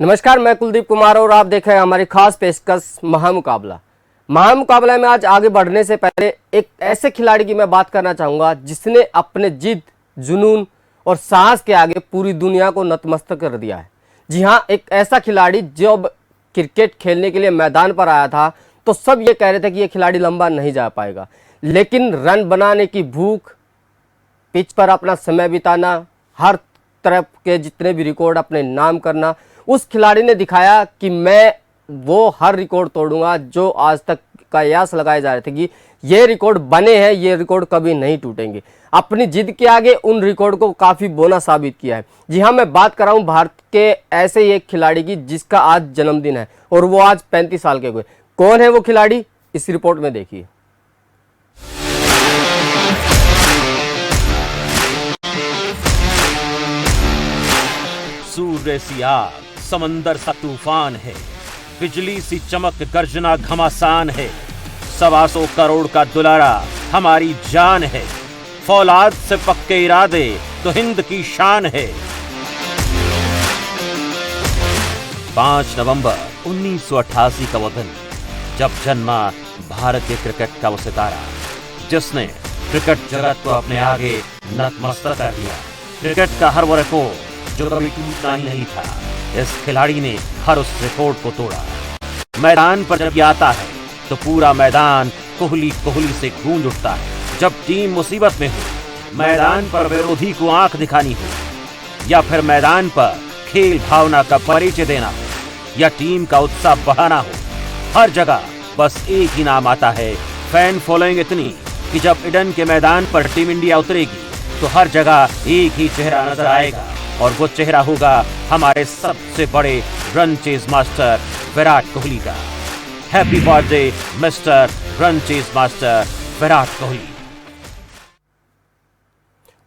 नमस्कार, मैं कुलदीप कुमार और आप देख रहे हैं हमारी खास पेशकश महामुकाबला। महामुकाबला में आज आगे बढ़ने से पहले एक ऐसे खिलाड़ी की मैं बात करना चाहूंगा जिसने अपने जिद, जुनून और साहस के आगे पूरी दुनिया को नतमस्तक कर दिया है। जी हाँ, एक ऐसा खिलाड़ी जब क्रिकेट खेलने के लिए मैदान पर आया था तो सब ये कह रहे थे कि ये खिलाड़ी लंबा नहीं जा पाएगा, लेकिन रन बनाने की भूख, पिच पर अपना समय बिताना, हर तरफ के जितने भी रिकॉर्ड अपने नाम करना, उस खिलाड़ी ने दिखाया कि मैं वो हर रिकॉर्ड तोड़ूंगा जो आज तक कयास लगाए जा रहे थे कि ये रिकॉर्ड बने हैं, ये रिकॉर्ड कभी नहीं टूटेंगे। अपनी जिद के आगे उन रिकॉर्ड को काफ़ी बोना साबित किया है। जी हाँ, मैं बात कर रहा हूँ भारत के ऐसे ही एक खिलाड़ी की जिसका आज जन्मदिन है और वो आज 35 साल के हुए। कौन है वो खिलाड़ी, इस रिपोर्ट में देखिए। सूर्य सी आग, समंदर सा तूफान है, बिजली सी चमक, गर्जना घमासान है। 125 करोड़ का दुलारा हमारी जान है, फौलाद से पक्के इरादे तो हिंद की शान है। 5 नवंबर 1988 का वो दिन, जब जन्मा भारतीय क्रिकेट का वो सितारा जिसने क्रिकेट जगत को अपने आगे नतमस्तक कर दिया। क्रिकेट का हर वो रिकॉर्ड जो कभी टूटना ही नहीं था, इस खिलाड़ी ने हर उस रिकॉर्ड को तोड़ा। मैदान पर जब ये आता है तो पूरा मैदान कोहली कोहली से गूंज उठता है। जब टीम मुसीबत में हो, मैदान पर विरोधी को आंख दिखानी हो, या फिर मैदान पर खेल भावना का परिचय देना हो, या टीम का उत्साह बढ़ाना हो, हर जगह बस एक ही नाम आता है। फैन फॉलोइंग इतनी कि जब ईडन के मैदान पर टीम इंडिया उतरेगी तो हर जगह एक ही चेहरा नजर आएगा, और वो चेहरा होगा हमारे सबसे बड़े run chase master Virat Kohli का। Happy birthday mister run chase master Virat Kohli.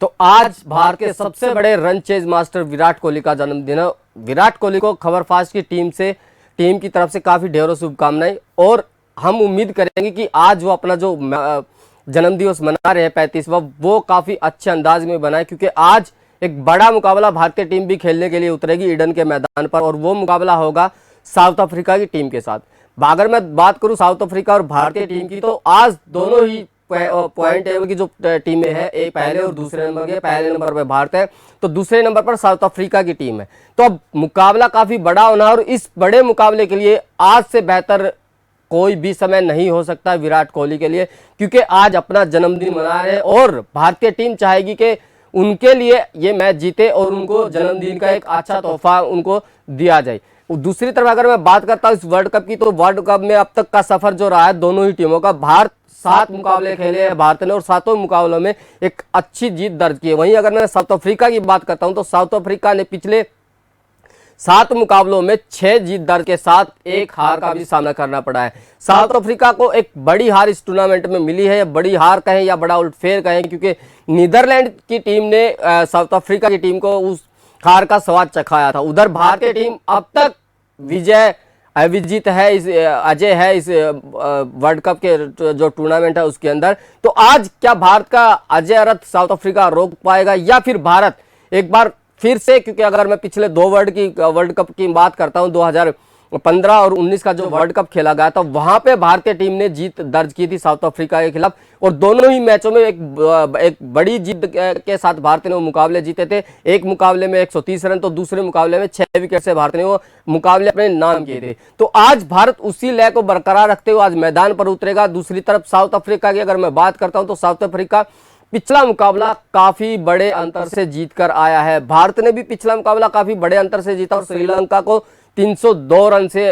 तो आज भारत के सबसे बड़े run chase master Virat Kohli का जन्मदिन है। विराट कोहली को खबरफास्ट की टीम की तरफ से काफी ढेरों शुभकामनाएं, और हम उम्मीद करेंगे कि आज वो अपना जो जन्मदिवस मना रहे हैं 35वां, वो काफी अच्छे अंदाज में बनाए, क्योंकि आज एक बड़ा मुकाबला भारतीय टीम भी खेलने के लिए उतरेगी ईडन के मैदान पर, और वो मुकाबला होगा साउथ अफ्रीका की टीम के साथ। अगर मैं बात करूं साउथ अफ्रीका और भारतीय टीम की, तो आज दोनों ही पॉइंट टेबल की जो टीमें हैं, एक पहले और दूसरे नंबर के, पहले नंबर पर भारत है तो दूसरे नंबर पर साउथ अफ्रीका की टीम है। तो अब मुकाबला काफी बड़ा होना है, और इस बड़े मुकाबले के लिए आज से बेहतर कोई भी समय नहीं हो सकता विराट कोहली के लिए, क्योंकि आज अपना जन्मदिन मना रहे हैं और भारतीय टीम चाहेगी कि उनके लिए ये मैच जीते और उनको जन्मदिन का एक अच्छा तोहफा उनको दिया जाए। दूसरी तरफ अगर मैं बात करता हूँ इस वर्ल्ड कप की, तो वर्ल्ड कप में अब तक का सफर जो रहा है दोनों ही टीमों का, भारत 7 मुकाबले खेले हैं भारत ने, और 7 मुकाबलों में एक अच्छी जीत दर्ज की है। वहीं अगर मैं साउथ अफ्रीका की बात करता हूं तो साउथ अफ्रीका ने पिछले 7 मुकाबलों में 6 जीत दर्ज के साथ एक हार का भी सामना करना पड़ा है। साउथ अफ्रीका को एक बड़ी हार इस टूर्नामेंट में मिली है, बड़ी हार कहें या बड़ा उलटफेर कहें, क्योंकि नीदरलैंड की टीम ने साउथ अफ्रीका की टीम को उस हार का स्वाद चखाया था। उधर भारतीय टीम अब तक अविजित है, इस अजय है इस वर्ल्ड कप के जो टूर्नामेंट है उसके अंदर। तो आज क्या भारत का अजय रथ साउथ अफ्रीका रोक पाएगा, या फिर भारत एक बार फिर से, क्योंकि अगर मैं पिछले 2 वर्ल्ड कप की बात करता हूं, 2015 और 19 का जो वर्ल्ड कप खेला गया था, वहां पे भारतीय टीम ने जीत दर्ज की थी साउथ अफ्रीका के खिलाफ, और दोनों ही मैचों में एक बड़ी जीत के साथ भारत ने वो मुकाबले जीते थे। एक मुकाबले में 130 रन, तो दूसरे मुकाबले में 6 विकेट से भारत ने वो मुकाबले अपने नाम किए थे। तो आज भारत उसी लय को बरकरार रखते हुए आज मैदान पर उतरेगा। दूसरी तरफ साउथ अफ्रीका की अगर मैं बात करता हूं तो साउथ अफ्रीका पिछला मुकाबला काफी बड़े अंतर से जीतकर आया है। भारत ने भी पिछला मुकाबला काफी बड़े अंतर से जीता और श्रीलंका को 302 रन से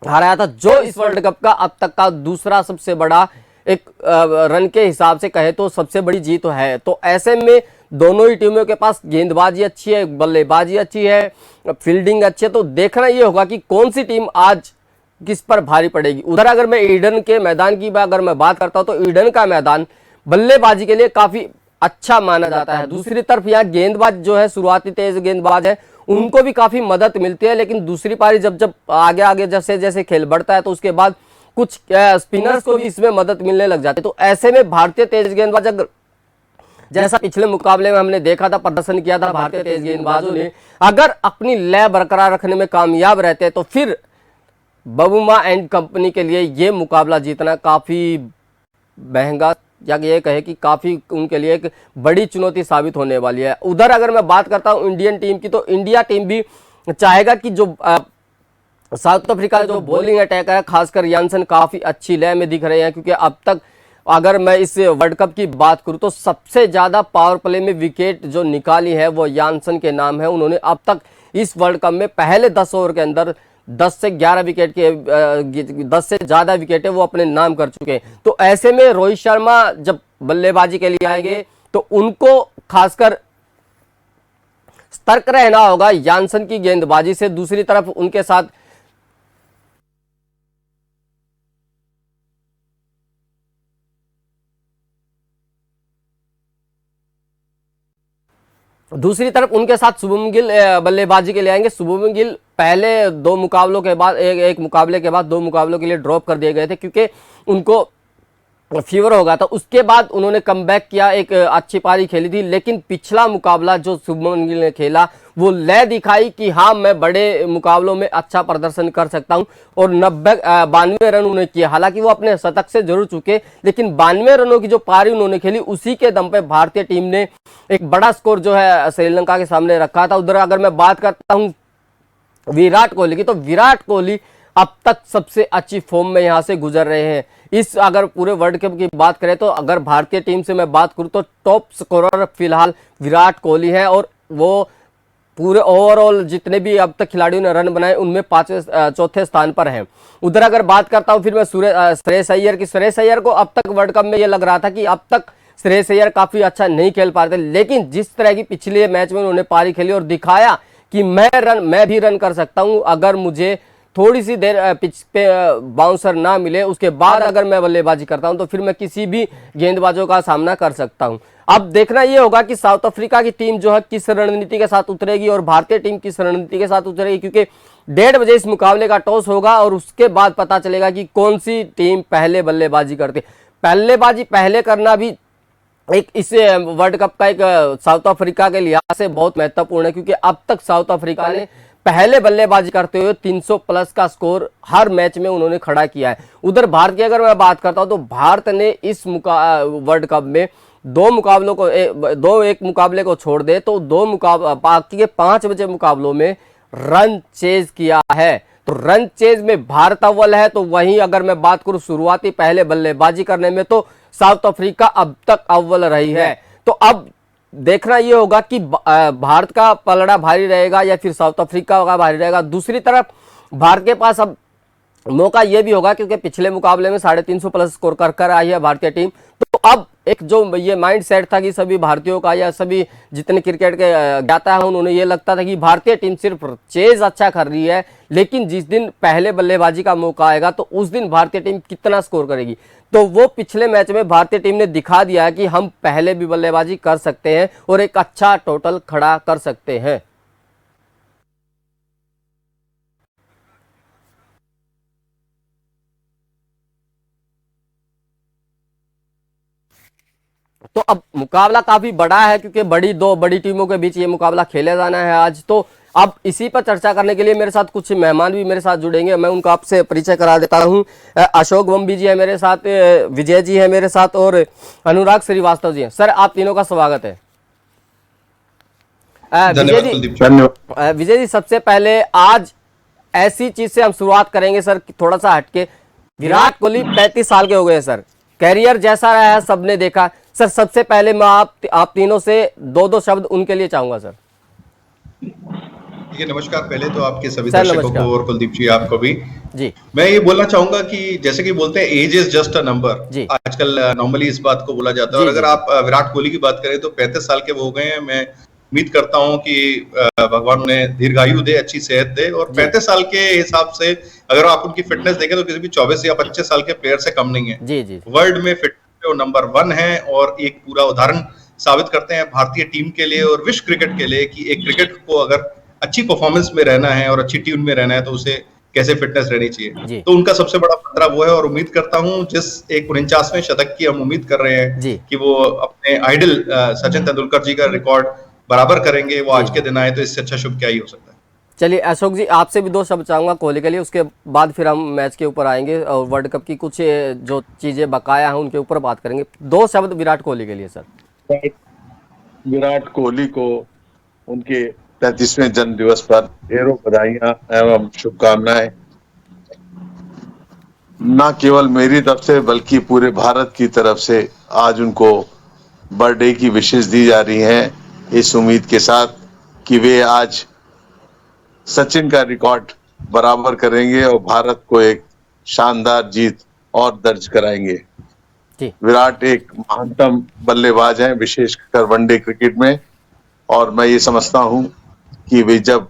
हराया था, जो इस वर्ल्ड कप का अब तक का दूसरा सबसे बड़ा, एक रन के हिसाब से कहे तो सबसे बड़ी जीत है। तो ऐसे में दोनों ही टीमों के पास गेंदबाजी अच्छी है, बल्लेबाजी अच्छी है, फील्डिंग अच्छी है, तो देखना यह होगा कि कौन सी टीम आज किस पर भारी पड़ेगी। उधर अगर मैं ईडन के मैदान की अगर मैं बात करता हूं तो ईडन का मैदान बल्लेबाजी के लिए काफी अच्छा माना जाता है। दूसरी तरफ यहाँ गेंदबाज जो है, शुरुआती तेज गेंदबाज है, उनको भी काफी मदद मिलती है, लेकिन दूसरी पारी जब आगे आगे जैसे जैसे खेल बढ़ता है तो उसके बाद कुछ स्पिनर्स को भी इसमें मदद मिलने लग जाती है। तो ऐसे में भारतीय तेज गेंदबाज अगर जैसा पिछले मुकाबले में हमने देखा था, प्रदर्शन किया था भारतीय तेज गेंदबाजों ने, अगर अपनी लय बरकरार रखने में कामयाब रहते हैं तो फिर बबूमा एंड कंपनी के लिए ये मुकाबला जीतना काफ़ी महंगा, या ये कहे कि काफ़ी उनके लिए एक बड़ी चुनौती साबित होने वाली है। उधर अगर मैं बात करता हूँ इंडियन टीम की, तो इंडिया टीम भी चाहेगा कि जो साउथ अफ्रीका का जो बॉलिंग अटैक है, खासकर यानसन काफ़ी अच्छी लय में दिख रहे हैं, क्योंकि अब तक अगर मैं इस वर्ल्ड कप की बात करूं तो सबसे ज़्यादा पावर प्ले में विकेट जो निकाली है वो यानसन के नाम है। उन्होंने अब तक इस वर्ल्ड कप में पहले 10 ओवर के अंदर 10 से 11 विकेट के 10 से ज़्यादा विकेटें वो अपने नाम कर चुके हैं। तो ऐसे में रोहित शर्मा जब बल्लेबाजी के लिए आएंगे तो उनको खासकर सतर्क रहना होगा यानसन की गेंदबाजी से। दूसरी तरफ उनके साथ शुभमन गिल बल्लेबाजी के लिए आएंगे। शुभमन गिल पहले 2 मुकाबलों के बाद एक मुकाबले के बाद 2 मुकाबलों के लिए ड्रॉप कर दिए गए थे, क्योंकि उनको फीवर हो गया था। उसके बाद उन्होंने कमबैक किया, एक अच्छी पारी खेली थी, लेकिन पिछला मुकाबला जो शुभमन गिल ने खेला वो लय दिखाई कि हाँ मैं बड़े मुकाबलों में अच्छा प्रदर्शन कर सकता हूं, और 92 रन उन्होंने किए। हालांकि वो अपने शतक से जरूर चुके, लेकिन 92 रनों की जो पारी उन्होंने खेली उसी के दम पे भारतीय टीम ने एक बड़ा स्कोर जो है श्रीलंका के सामने रखा था। उधर अगर मैं बात करता हूं विराट कोहली की, तो विराट कोहली अब तक सबसे अच्छी फॉर्म में यहां से गुजर रहे हैं। इस अगर पूरे वर्ल्ड कप की बात करें तो अगर भारतीय टीम से मैं बात करूं तो टॉप स्कोरर फिलहाल विराट कोहली है, और वो पूरे ओवरऑल जितने भी अब तक खिलाड़ियों ने रन बनाए उनमें चौथे स्थान पर हैं। उधर अगर बात करता हूं फिर मैं श्रेयस अय्यर की, श्रेयस अय्यर को अब तक वर्ल्ड कप में ये लग रहा था कि अब तक श्रेयस अय्यर काफी अच्छा नहीं खेल पा रहे थे, लेकिन जिस तरह की पिछले मैच में उन्होंने पारी खेली और दिखाया कि मैं भी रन कर सकता हूं, अगर मुझे थोड़ी सी देर पिच पे बाउंसर ना मिले, उसके बाद अगर मैं बल्लेबाजी करता हूं तो फिर मैं किसी भी गेंदबाजों का सामना कर सकता हूं। अब देखना यह होगा कि साउथ अफ्रीका की टीम जो है किस रणनीति के साथ उतरेगी और भारतीय टीम किस रणनीति के साथ उतरेगी, क्योंकि 1:30 बजे इस मुकाबले का टॉस होगा और उसके बाद पता चलेगा कि कौन सी टीम पहले बल्लेबाजी करती है। बल्लेबाजी पहले करना भी एक इस वर्ल्ड कप का एक साउथ अफ्रीका के लिहाज से बहुत महत्वपूर्ण है, क्योंकि अब तक साउथ अफ्रीका ने पहले बल्लेबाजी करते हुए 300 प्लस का स्कोर हर मैच में उन्होंने खड़ा किया है। उधर भारत की अगर मैं बात करता हूं तो भारत ने इस वर्ल्ड कप में एक मुकाबले को छोड़ दे तो बाकी के 5 बचे मुकाबलों में रन चेज किया है। तो रन चेज में भारत अव्वल है। तो वहीं अगर मैं बात करूं शुरुआती पहले बल्लेबाजी करने में तो साउथ अफ्रीका अब तक अव्वल रही है। तो अब देखना यह होगा कि भारत का पलड़ा भारी रहेगा या फिर साउथ अफ्रीका का भारी रहेगा। दूसरी तरफ भारत के पास अब मौका यह भी होगा, क्योंकि पिछले मुकाबले में 350 प्लस स्कोर कर आई है भारतीय टीम। तो अब एक जो ये माइंड सेट था कि सभी भारतीयों का या सभी जितने क्रिकेट के ज्ञाता है उन्होंने ये लगता था कि भारतीय टीम सिर्फ चेज अच्छा कर रही है, लेकिन जिस दिन पहले बल्लेबाजी का मौका आएगा तो उस दिन भारतीय टीम कितना स्कोर करेगी। तो वो पिछले मैच में भारतीय टीम ने दिखा दिया है कि हम पहले भी बल्लेबाजी कर सकते हैं और एक अच्छा टोटल खड़ा कर सकते हैं। तो अब मुकाबला काफी बड़ा है, क्योंकि दो बड़ी टीमों के बीच ये मुकाबला खेला जाना है आज। तो अब इसी पर चर्चा करने के लिए मेरे साथ कुछ मेहमान भी मेरे साथ जुड़ेंगे। मैं उनका आपसे परिचय करा देता हूं। अशोक वंबी जी है मेरे साथ, विजय जी है मेरे साथ और अनुराग श्रीवास्तव जी हैं। सर आप तीनों का स्वागत है। विजय जी सबसे पहले आज ऐसी चीज से हम शुरुआत करेंगे सर, थोड़ा सा हटके। विराट कोहली 35 साल के हो गए सर, कैरियर जैसा रहा है सबने देखा। सर सबसे पहले मैं आप तीनों से दो शब्द उनके लिए चाहूंगा सर। ठीक है, नमस्कार। पहले तो आपके सभी दर्शकों को और कुलदीप जी आपको भी जी मैं ये बोलना चाहूंगा कि जैसे कि बोलते हैं age is just a number, आजकल नॉर्मली इस बात को बोला जाता है। और अगर आप विराट कोहली की बात करें तो 35 साल के वो हो गए हैं। मैं उम्मीद करता हूं कि भगवान उन्हें दीर्घायु दे, अच्छी सेहत दे। और 35 साल के हिसाब से अगर आप उनकी फिटनेस देखें तो किसी भी 24 या 25 साल के प्लेयर से कम नहीं है। जी वर्ल्ड में फिटनेस में नंबर 1 है और एक पूरा उदाहरण साबित करते हैं भारतीय टीम के लिए और विश्व क्रिकेट के लिए कि एक क्रिकेट को अगर अच्छी परफॉर्मेंस में रहना है और अच्छी टीम में रहना है तो उसे कैसे फिटनेस रहनी जी। चाहिए। तो उनका सबसे बड़ा खतरा वो है, और उम्मीद करता हूं जिस एक 49वें शतक की हम उम्मीद कर रहे हैं जी। कि वो अपने आइडल सचिन तेंदुलकर जी का रिकॉर्ड बराबर करेंगे, वो आज जी। के दिन आए, तो इससे अच्छा शुभ क्या ही हो सकता है। चलिए अशोक जी, आपसे भी दो शब्द चाहूंगा कोहली के लिए, उसके बाद फिर हम मैच के ऊपर आएंगे और वर्ल्ड कप की कुछ जो चीजें बकाया हैं उनके ऊपर बात करेंगे। दो शब्द विराट कोहली के लिए सर। विराट कोहली को उनके 35वें जन्म दिवस पर ढेरों बधाइयां एवं शुभकामनाएं, न केवल मेरी तरफ से बल्कि पूरे भारत की तरफ से। आज उनको बर्थडे की विशेष दी जा रही हैं, इस उम्मीद के साथ कि वे आज सचिन का रिकॉर्ड बराबर करेंगे और भारत को एक शानदार जीत और दर्ज कराएंगे। जी। विराट एक महानतम बल्लेबाज हैं, विशेषकर वनडे क्रिकेट में, और मैं ये समझता हूं कि वे जब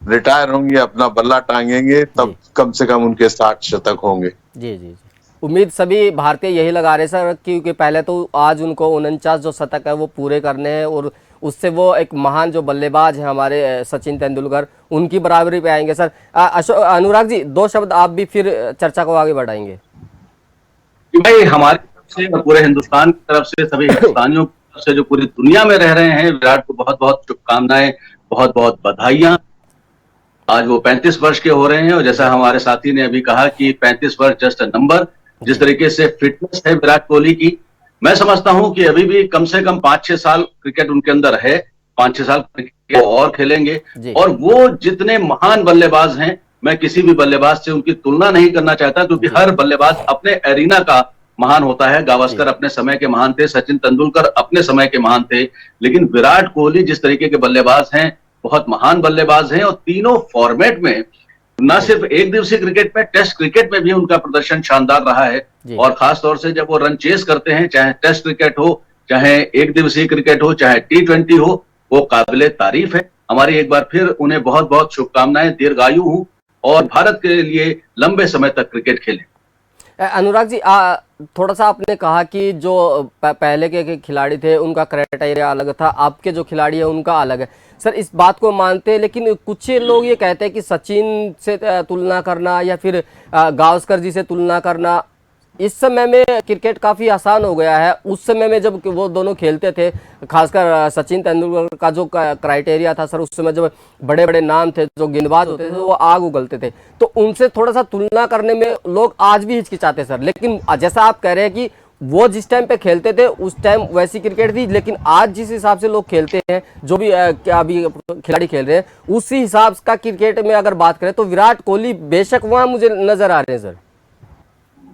रिटायर होंगे, अपना बल्ला टांगेंगे, तब कम से कम उनके 60 शतक होंगे। जी जी जी, उम्मीद सभी भारतीय यही लगा रहे सर, क्योंकि पहले तो आज उनको 49 जो शतक है वो पूरे करने हैं और उससे वो एक महान जो बल्लेबाज हैं हमारे सचिन तेंदुलकर, उनकी बराबरी पे आएंगे सर। अनुराग जी, दो शब्द आप भी फिर चर्चा को आगे बढ़ाएंगे। भाई हमारी तरफ से और पूरे हिंदुस्तान की तरफ से, सभी हिंदुस्तानियों की तरफ से जो पूरी दुनिया में रह रहे हैं, विराट को बहुत बहुत शुभकामनाएं, बहुत बहुत बधाइयां। आज वो 35 वर्ष के हो रहे हैं और जैसा हमारे साथी ने अभी कहा कि 35 वर्ष जस्ट अ नंबर। जिस तरीके से फिटनेस है विराट कोहली की, मैं समझता हूं कि अभी भी कम से कम 5-6 साल क्रिकेट उनके अंदर है, 5-6 साल क्रिकेट और खेलेंगे। और वो जितने महान बल्लेबाज हैं, मैं किसी भी बल्लेबाज से उनकी तुलना नहीं करना चाहता, क्योंकि हर बल्लेबाज अपने एरिना का महान होता है। गावस्कर अपने समय के महान थे, सचिन तेंदुलकर अपने समय के महान थे, लेकिन विराट कोहली जिस तरीके के बल्लेबाज हैं, बहुत महान बल्लेबाज हैं। और तीनों फॉर्मेट में, न सिर्फ एक दिवसीय क्रिकेट में, टेस्ट क्रिकेट में भी उनका प्रदर्शन शानदार रहा है। और खास तौर से जब वो रन चेस करते हैं, चाहे टेस्ट क्रिकेट हो, चाहे एक दिवसीय क्रिकेट हो, चाहे T20 हो, वो काबिले तारीफ है। हमारी एक बार फिर उन्हें बहुत बहुत शुभकामनाएं, दीर्घायु हो और भारत के लिए लंबे समय तक क्रिकेट खेलें। अनुराग जी, थोड़ा सा आपने कहा कि जो पहले के खिलाड़ी थे उनका क्राइटेरिया अलग था, आपके जो खिलाड़ी है उनका अलग है। सर इस बात को मानते हैं, लेकिन कुछ लोग ये कहते हैं कि सचिन से तुलना करना या फिर गावस्कर जी से तुलना करना, इस समय में क्रिकेट काफ़ी आसान हो गया है। उस समय में जब वो दोनों खेलते थे, खासकर सचिन तेंदुलकर का जो क्राइटेरिया था सर, उस समय जब बड़े बड़े नाम थे, जो गेंदबाज होते थे वो आग उगलते थे, तो उनसे थोड़ा सा तुलना करने में लोग आज भी हिचकिचाते सर। लेकिन जैसा आप कह रहे हैं कि वो जिस टाइम पे खेलते थे उस टाइम वैसी क्रिकेट थी, लेकिन आज जिस हिसाब से लोग खेलते हैं, जो भी अभी खिलाड़ी खेल रहे हैं, उसी हिसाब का क्रिकेट में अगर बात करें तो विराट कोहली बेशक वहाँ मुझे नजर आ रहे हैं सर।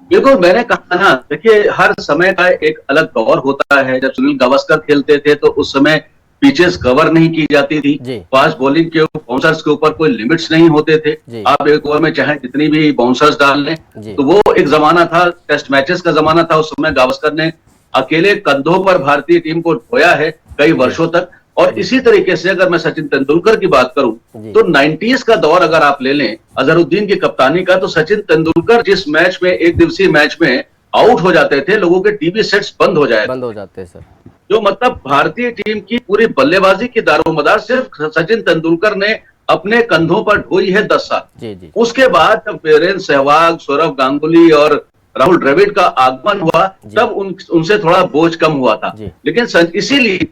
बिल्कुल, मैंने कहा ना, देखिए हर समय का एक अलग दौर होता है। जब सुनील गावस्कर खेलते थे तो उस समय पिचेस कवर नहीं की जाती थी, फास्ट बॉलिंग के बाउंसर्स के ऊपर कोई लिमिट्स नहीं होते थे। आप एक ओवर में चाहे जितनी भी बाउंसर्स डाल लें, तो वो एक जमाना था, टेस्ट मैचेस का जमाना था। उस समय गावस्कर ने अकेले कंधों पर भारतीय टीम को ढोया है कई वर्षों तक। और इसी तरीके से अगर मैं सचिन तेंदुलकर की बात करूं तो 90s का दौर अगर आप ले लें, अजहरुद्दीन की कप्तानी का, तो सचिन तेंदुलकर जिस मैच में, एक दिवसीय मैच में आउट हो जाते थे, लोगों के टीवी सेट्स बंद हो जाते सर। जो मतलब भारतीय टीम की पूरी बल्लेबाजी की दारोमदार सिर्फ सचिन तेंदुलकर ने अपने कंधों पर ढोई है 10 साल। उसके बाद जब वीरेंद्र सहवाग, सौरव गांगुली और राहुल द्रविड़ का आगमन हुआ, तब उनसे थोड़ा बोझ कम हुआ था। लेकिन इसीलिए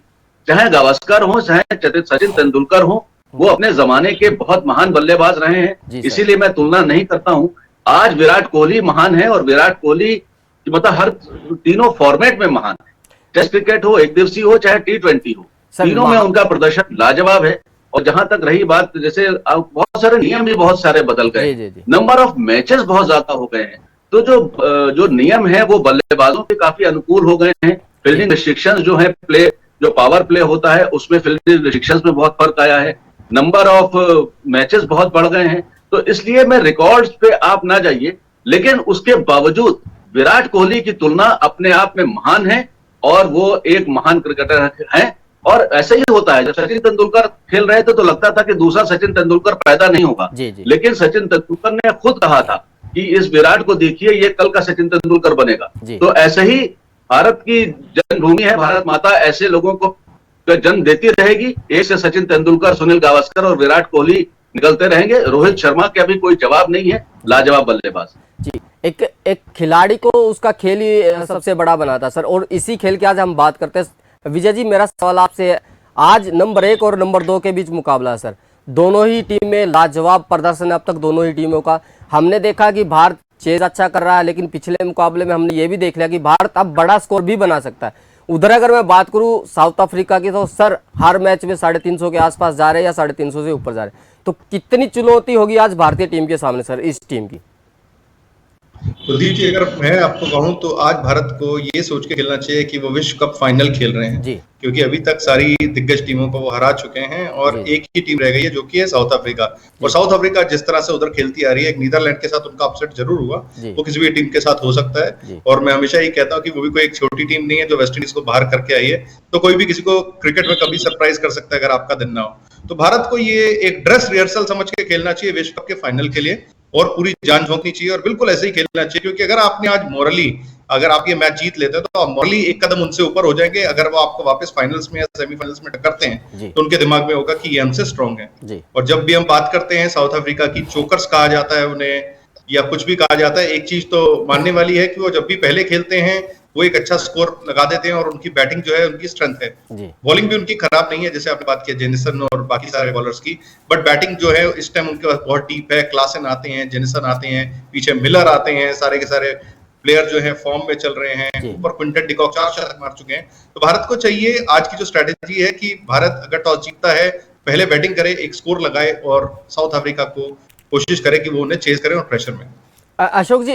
चाहे गावस्कर हो, चाहे सचिन तेंदुलकर हो, वो अपने जमाने के बहुत महान बल्लेबाज रहे हैं। इसीलिए मैं तुलना नहीं करता हूं। आज विराट कोहली महान है और विराट कोहली मतलब हर तीनों फॉर्मेट में महान है। टेस्ट क्रिकेट हो, एक दिवसीय हो, चाहे T20 हो, तीनों में उनका प्रदर्शन लाजवाब है। और जहां तक रही बात, जैसे बहुत सारे नियम भी बहुत सारे बदल गए, नंबर ऑफ मैचेस बहुत ज्यादा हो गए हैं, तो जो नियम है वो बल्लेबाजों के काफी अनुकूल हो गए हैं। फील्डिंग रिस्ट्रिक्शंस जो है, जो पावर प्ले होता है उसमें फील्डिंग रिस्ट्रिक्शंस में बहुत फर्क आया है, नंबर ऑफ मैचेस बहुत बढ़ गए हैं। तो इसलिए मैं रिकॉर्ड्स पे आप ना जाइए, लेकिन उसके बावजूद विराट कोहली की तुलना अपने आप में महान है और वो एक महान क्रिकेटर हैं। और ऐसा ही होता है, जब सचिन तेंदुलकर खेल रहे थे तो लगता था कि दूसरा सचिन तेंदुलकर पैदा नहीं होगा, लेकिन सचिन तेंदुलकर ने खुद कहा था कि इस विराट को देखिए, ये कल का सचिन तेंदुलकर बनेगा। तो ऐसे ही भारत की जन्मभूमि है, भारत माता ऐसे लोगों को जन्म देती रहेगी। एक से सचिन तेंदुलकर, सुनील गावस्कर और विराट कोहली निकलते रहेंगे। रोहित शर्मा के अभी कोई जवाब नहीं है, लाजवाब बल्लेबाज। जी, एक खिलाड़ी को उसका खेल ही सबसे बड़ा बनाता सर, और इसी खेल की आज हम बात करते हैं। विजय जी, मेरा सवाल आपसे है, आज नंबर 1 और नंबर 2 के बीच मुकाबला है सर। दोनों ही टीम में लाजवाब प्रदर्शन है अब तक दोनों ही टीमों का। हमने देखा कि भारत चेज अच्छा कर रहा है, लेकिन पिछले मुकाबले में हमने ये भी देख लिया कि भारत अब बड़ा स्कोर भी बना सकता है। उधर अगर मैं बात करूं साउथ अफ्रीका की, तो सर हर मैच में 350 के आसपास जा रहे हैं या 350 से ऊपर जा रहे हैं। तो कितनी चुनौती होगी आज भारतीय टीम के सामने सर, इस टीम की? कुलदीप जी, अगर मैं आपको कहूं तो आज भारत को ये सोच के खेलना चाहिए कि वो विश्व कप फाइनल खेल रहे हैं जी। क्योंकि अभी तक सारी दिग्गज टीमों को वो हरा चुके हैं और एक ही टीम रह गई है जो कि है साउथ अफ्रीका। और साउथ अफ्रीका जिस तरह से उधर खेलती आ रही है, एक नीदरलैंड के साथ उनका अपसेट जरूर हुआ, वो किसी भी टीम के साथ हो सकता है। और मैं हमेशा ये कहता हूँ कि वो भी कोई एक छोटी टीम नहीं है जो वेस्ट इंडीज को बाहर करके आई है, तो कोई भी किसी को क्रिकेट में कभी सरप्राइज कर सकता है अगर आपका दिन ना हो। तो भारत को ये एक ड्रेस रिहर्सल समझ के खेलना चाहिए विश्व कप के फाइनल के लिए, और पूरी जान झोंकनी चाहिए और बिल्कुल ऐसे ही खेलना चाहिए। क्योंकि अगर आपने आज मोरली अगर आप ये मैच जीत लेते हैं तो आप मोरली एक कदम उनसे ऊपर हो जाएंगे। अगर वो आपको वापस फाइनल्स में या सेमीफाइनल्स में टक्करते हैं तो उनके दिमाग में होगा कि ये हमसे स्ट्रांग है। और जब भी हम बात करते हैं साउथ अफ्रीका की, चोकर्स कहा जाता है उन्हें या कुछ भी कहा जाता है, एक चीज तो मानने वाली है कि वो जब भी पहले खेलते हैं वो एक अच्छा स्कोर लगा देते हैं और उनकी बैटिंग जो है उनकी स्ट्रेंथ है। बॉलिंग भी उनकी खराब नहीं है, जैसे आपने बात की जेनिसन और बाकी सारे बॉलर्स की, बट बैटिंग जो है इस टाइम उनके पास बहुत डीप है। क्लासन आते हैं, जेनिसन आते हैं, पीछे मिलर आते हैं, सारे के सारे प्लेयर जो है फॉर्म में चल रहे हैं। ऊपर क्विंटन डिकॉक 4 शतक मार चुके हैं। तो भारत को चाहिए आज की जो स्ट्रेटेजी है कि भारत अगर टॉस जीतता है पहले बैटिंग करे, एक स्कोर लगाए और साउथ अफ्रीका को कोशिश करे कि वो उन्हें चेज करें और प्रेशर में। अशोक जी,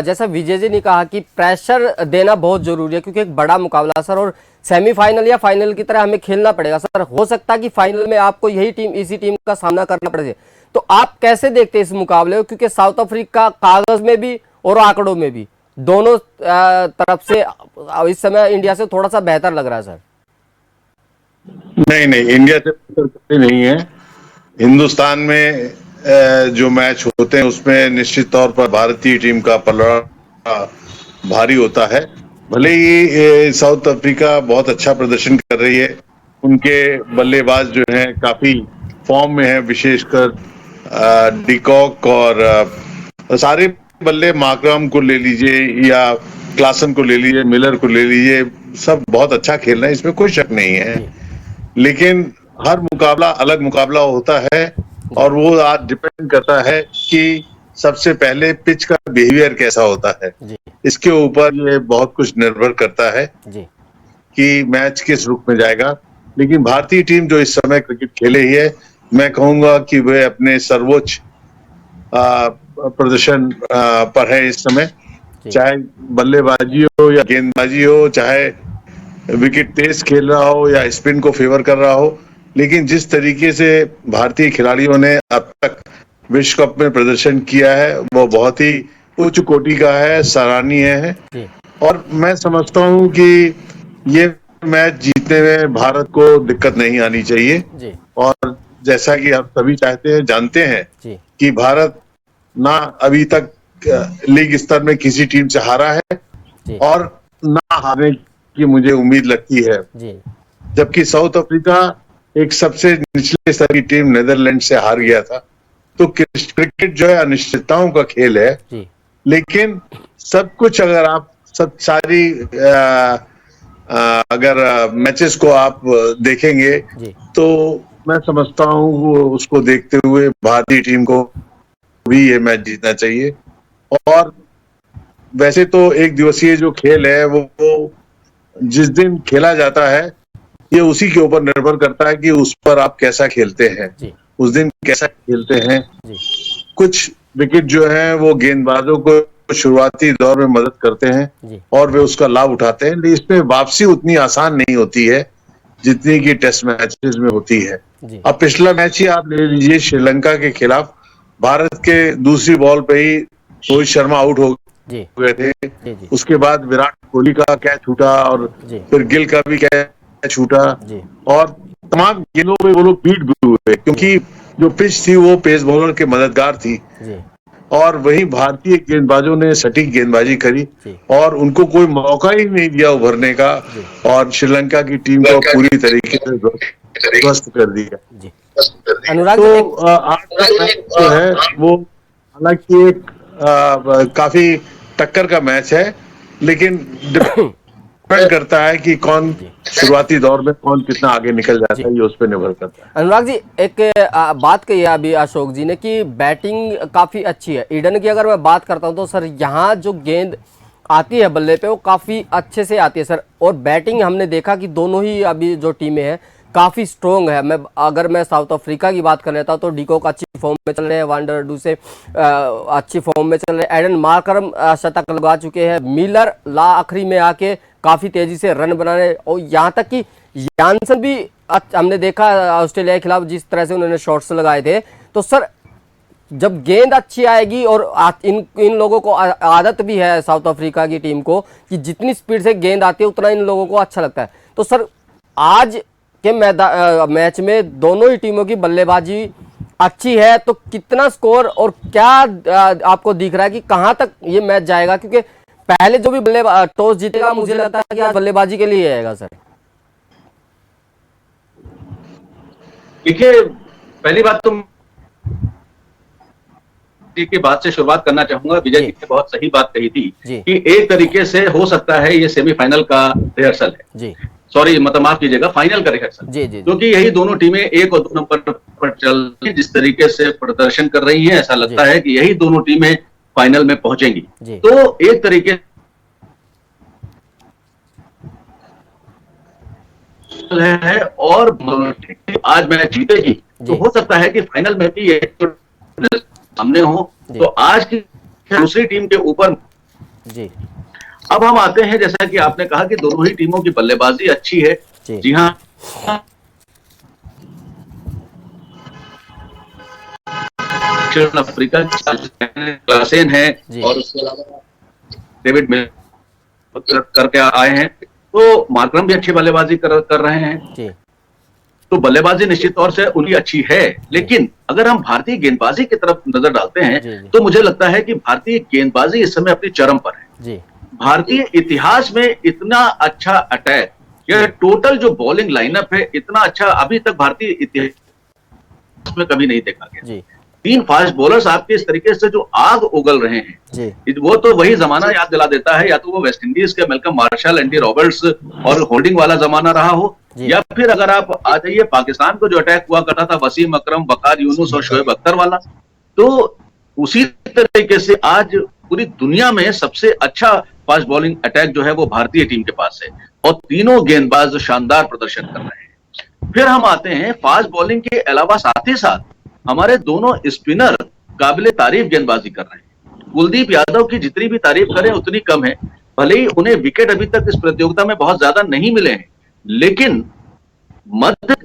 जैसा विजय जी ने कहा कि प्रेशर देना बहुत जरूरी है क्योंकि एक बड़ा मुकाबला सर, और सेमीफाइनल या फाइनल की तरह हमें खेलना पड़ेगा सर। हो सकता है कि फाइनल में आपको यही टीम, इसी टीम का सामना करना पड़े। तो आप कैसे देखते हैं इस मुकाबले को? क्योंकि साउथ अफ्रीका कागज में भी और आंकड़ों में भी दोनों तरफ से इस समय इंडिया से थोड़ा सा बेहतर लग रहा है सर। नहीं, इंडिया से बेहतर नहीं है। हिंदुस्तान में जो मैच होते हैं उसमें निश्चित तौर पर भारतीय टीम का पलड़ा भारी होता है। भले ही साउथ अफ्रीका बहुत अच्छा प्रदर्शन कर रही है, उनके बल्लेबाज जो हैं काफी फॉर्म में है, विशेषकर डिकॉक और सारे बल्ले, मार्करम को ले लीजिए या क्लासन को ले लीजिए, मिलर को ले लीजिए, सब बहुत अच्छा खेल रहे हैं, इसमें कोई शक नहीं है। लेकिन हर मुकाबला अलग मुकाबला होता है और वो आज डिपेंड करता है कि सबसे पहले पिच का बिहेवियर कैसा होता है, इसके ऊपर ये बहुत कुछ निर्भर करता है कि मैच किस रुख में जाएगा। लेकिन भारतीय टीम जो इस समय क्रिकेट खेले ही है, मैं कहूंगा कि वे अपने सर्वोच्च प्रदर्शन पर है इस समय, चाहे बल्लेबाजी हो या गेंदबाजी हो, चाहे विकेट तेज खेल रहा हो या स्पिन को फेवर कर रहा हो। लेकिन जिस तरीके से भारतीय खिलाड़ियों ने अब तक विश्व कप में प्रदर्शन किया है वो बहुत ही उच्च कोटि का है, सराहनीय है। और मैं समझता हूं कि ये मैच जीतने में भारत को दिक्कत नहीं आनी चाहिए। और जैसा कि आप सभी जानते हैं कि भारत ना अभी तक लीग स्तर में किसी टीम से हारा है और ना हारने की मुझे उम्मीद लगती है। जबकि साउथ अफ्रीका एक सबसे निचले स्तर की टीम नीदरलैंड से हार गया था। तो क्रिकेट जो है अनिश्चितताओं का खेल है। लेकिन सब कुछ अगर आप सारी अगर मैचेस को आप देखेंगे तो मैं समझता हूं वो उसको देखते हुए भारतीय टीम को भी ये मैच जीतना चाहिए। और वैसे तो एक दिवसीय जो खेल है वो जिस दिन खेला जाता है ये उसी के ऊपर निर्भर करता है कि उस पर आप कैसा खेलते हैं, उस दिन कैसा खेलते हैं। कुछ विकेट जो है वो गेंदबाजों को शुरुआती दौर में मदद करते हैं और वे उसका लाभ उठाते हैं, लेकिन इसमें वापसी उतनी आसान नहीं होती है जितनी कि टेस्ट मैचेस में होती है। अब पिछला मैच ही आप ले लीजिए, श्रीलंका के खिलाफ भारत के दूसरी बॉल पे ही रोहित शर्मा आउट हो गए थे। उसके बाद विराट कोहली का कैच छूटा और फिर गिल का भी कैच छूटा और तमाम गेंदों पे वो लोग बीट भी हुए क्योंकि जो पिच थी वो पेस बॉलर के मददगार थी। और वहीं भारतीय गेंदबाजों ने सटीक गेंदबाजी करी और उनको कोई मौका ही नहीं दिया उभरने का और श्रीलंका की टीम को पूरी तरीके से ध्वस्त कर दिया। अनुराग तो आज का मैच जो है वो हालांकि एक काफी टक्कर का मैच है, लेकिन डिपेंड करता है कि कौन शुरुआती दौर में कौन कितना आगे निकल जाता है, ये उस पर निर्भर करता है। अनुराग जी, एक बात कही है अभी अशोक जी ने कि बैटिंग काफी अच्छी है ईडन की। अगर मैं बात करता हूं तो सर यहाँ जो गेंद आती है बल्ले पे वो काफी अच्छे से आती है सर, और बैटिंग हमने देखा कि दोनों ही अभी जो टीमें हैं काफी स्ट्रॉन्ग है। अगर मैं साउथ अफ्रीका की बात कर लेता हूं तो डिकॉक अच्छी फॉर्म में चल रहे हैं, वांडर डू से अच्छी फॉर्म में चल रहे हैं, एडन मार्करम शतक लगा चुके हैं, मिलर ला आखिरी में आके काफी तेजी से रन बनाने, और यहाँ तक कि यानसन भी हमने देखा ऑस्ट्रेलिया के खिलाफ जिस तरह से उन्होंने शॉट्स लगाए थे। तो सर जब गेंद अच्छी आएगी, और इन लोगों को आदत भी है साउथ अफ्रीका की टीम को कि जितनी स्पीड से गेंद आती है उतना इन लोगों को अच्छा लगता है। तो सर आज के मैच में दोनों ही टीमों की बल्लेबाजी अच्छी है, तो कितना स्कोर और क्या आपको दिख रहा है कि कहां तक ये मैच जाएगा? क्योंकि पहले जो भी टॉस जीतेगा मुझे लगता है कि आज बल्लेबाजी के लिए आएगा सर। देखिए, पहली बात तो की बात से शुरुआत करना चाहूंगा। विजय जी ने बहुत सही बात कही थी कि एक तरीके से हो सकता है ये सेमीफाइनल का रिहर्सल है जी, सॉरी मतलब माफ कीजिएगा, फाइनल का रिहर्सल जी जी, क्योंकि यही दोनों टीमें 1 और 2 नंबर पर चल रही जिस तरीके से प्रदर्शन कर रही हैं, ऐसा लगता है कि यही दोनों टीमें फाइनल में पहुंचेंगी। तो एक तरीके है और आज मैच जीतेगी तो हो सकता है कि फाइनल में भी ये सामने हो, तो आज की दूसरी टीम के ऊपर जी। अब हम आते हैं, जैसा कि आपने कहा कि दोनों ही टीमों की बल्लेबाजी अच्छी है जी हाँ, दक्षिण अफ्रीका क्लासेन है और उसके अलावा डेविड मिलर करके आए हैं, तो मार्करम भी अच्छी बल्लेबाजी कर रहे हैं जी। तो बल्लेबाजी निश्चित तौर से उनकी अच्छी है, लेकिन अगर हम भारतीय गेंदबाजी की तरफ नजर डालते हैं तो मुझे लगता है कि भारतीय गेंदबाजी इस समय अपनी चरम पर है जी। भारतीय इतिहास में इतना अच्छा अटैक या टोटल जो बॉलिंग लाइनअप है इतना अच्छा अभी तक भारतीय इतिहास में कभी नहीं देखा गया जी। 3 फास्ट बॉलर्स आपके इस तरीके से जो आग उगल रहे हैं जी। वो तो वही जमाना याद दिला देता है, या तो वो वेस्ट इंडीज के मेलकम मार्शल, एंडी रॉबर्ट्स और होल्डिंग वाला जमाना रहा हो, या फिर अगर आप आ जाइए पाकिस्तान को जो अटैक हुआ करता था वसीम अकरम, वकार यूनुस और शोएब अख्तर वाला, तो उसी तरीके से आज पूरी दुनिया में सबसे अच्छा फास्ट बॉलिंग अटैक जो है वो भारतीय टीम के पास है, और तीनों गेंदबाज शानदार प्रदर्शन कर रहे हैं। फिर हम आते हैं फास्ट बॉलिंग के अलावा साथ ही साथ हमारे दोनों स्पिनर काबिले तारीफ गेंदबाजी कर रहे हैं। कुलदीप यादव की जितनी भी तारीफ करें उतनी कम है, भले ही उन्हें विकेट अभी तक इस प्रतियोगिता में बहुत ज्यादा नहीं मिले हैं, लेकिन मध्य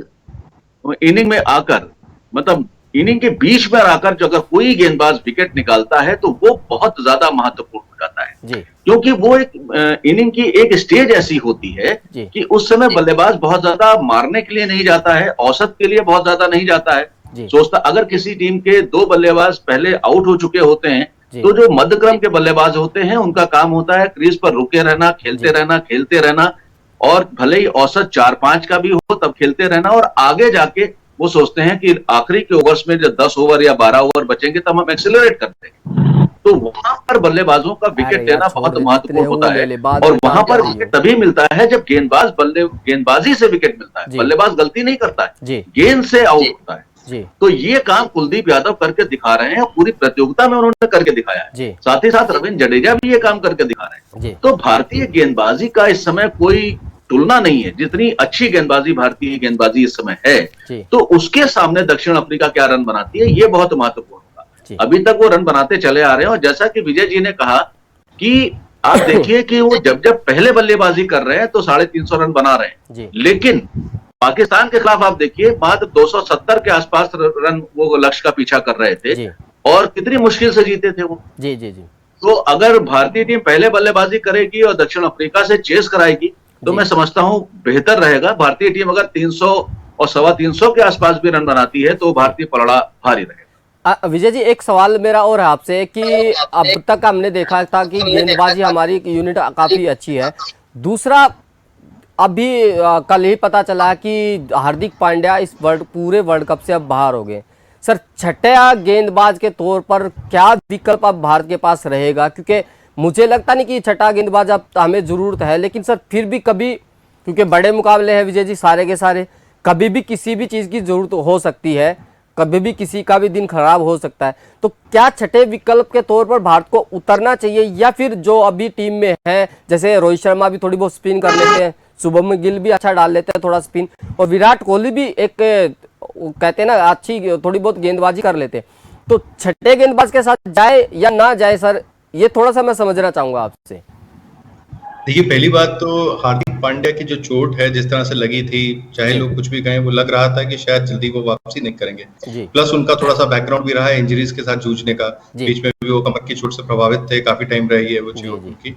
इनिंग में आकर मतलब इनिंग के बीच में आकर जो अगर कोई गेंदबाज विकेट निकालता है तो वो बहुत ज्यादा महत्वपूर्ण हो जाता है जी। क्योंकि वो एक इनिंग की एक स्टेज ऐसी होती है कि उस समय बल्लेबाज बहुत ज्यादा मारने के लिए नहीं जाता है, औसत के लिए बहुत ज्यादा नहीं जाता है, सोचता अगर किसी टीम के 2 बल्लेबाज पहले आउट हो चुके होते हैं तो जो मध्यक्रम के बल्लेबाज होते हैं उनका काम होता है क्रीज पर रुके रहना, खेलते रहना, और भले ही औसत 4-5 का भी हो तब खेलते रहना, और आगे जाके वो सोचते हैं कि आखिरी के ओवर्स में जब 10 ओवर या 12 ओवर बचेंगे तब हम एक्सेलरेट करते हैं। तो वहां पर बल्लेबाजों का विकेट लेना बहुत महत्वपूर्ण होता है, और वहां पर विकेट तभी मिलता है जब गेंदबाजी से विकेट मिलता है, बल्लेबाज गलती नहीं करता है, गेंद से आउट होता है। तो ये काम कुलदीप यादव करके दिखा रहे हैं, पूरी प्रतियोगिता में उन्होंने करके दिखाया है, साथ ही साथ रविंद्र जडेजा भी ये काम करके दिखा रहे हैं। तो भारतीय गेंदबाजी का इस समय कोई तुलना नहीं है, जितनी अच्छी गेंदबाजी भारतीय गेंदबाजी इस समय है, तो उसके सामने दक्षिण अफ्रीका क्या रन बनाती है ये बहुत महत्वपूर्ण होगा। अभी तक वो रन बनाते चले आ रहे हैं, और जैसा कि विजय जी ने कहा कि आप देखिए कि वो जब पहले बल्लेबाजी कर रहे हैं तो 350 रन बना रहे हैं, लेकिन पाकिस्तान के खिलाफ आप देखिए मात्र 270 के आसपास रन वो लक्ष्य का पीछा कर रहे थे, और कितनी मुश्किल से जीते थे वो जी जी जी। तो अगर भारतीय टीम पहले बल्लेबाजी करेगी और दक्षिण अफ्रीका से चेस कराएगी तो मैं समझता हूं बेहतर रहेगा। भारतीय टीम अगर 300 और 325 के आसपास भी रन बनाती है तो भारतीय पलड़ा भारी रहेगा। विजय जी, एक सवाल मेरा और है आपसे कि अब तक हमने देखा था कि गेंदबाजी हमारी यूनिट काफी अच्छी है। दूसरा, अभी कल ही पता चला कि हार्दिक पांड्या इस पूरे वर्ल्ड कप से अब बाहर हो गए। सर, छठे गेंदबाज के तौर पर क्या विकल्प अब भारत के पास रहेगा? क्योंकि मुझे लगता नहीं कि छठा गेंदबाज अब हमें जरूरत है, लेकिन सर फिर भी कभी, क्योंकि बड़े मुकाबले हैं विजय जी सारे के सारे, कभी भी किसी भी चीज की जरूरत हो सकती है, कभी भी किसी का भी दिन खराब हो सकता है। तो क्या छठे विकल्प के तौर पर भारत को उतरना चाहिए, या फिर जो अभी टीम में है, जैसे रोहित शर्मा भी थोड़ी बहुत स्पिन कर लेते हैं, शुभम गिल भी अच्छा डाल लेते हैं थोड़ा स्पिन, और विराट कोहली भी एक कहते हैं ना अच्छी थोड़ी बहुत गेंदबाजी कर लेते हैं, तो छठे गेंदबाज के साथ जाए या ना जाए सर, ये थोड़ा सा मैं समझना चाहूंगा आपसे। देखिए, पहली बात तो हार्दिक पांड्या की जो चोट है जिस तरह से लगी थी, चाहे लोग कुछ भी कहें, वो लग रहा था कि शायद जल्दी वो वापसी नहीं करेंगे। प्लस उनका थोड़ा सा बैकग्राउंड भी रहा है इंजरीज के साथ जूझने का, बीच में भी वो कमर की चोट से प्रभावित थे, काफी टाइम रही है वो चोट उनकी।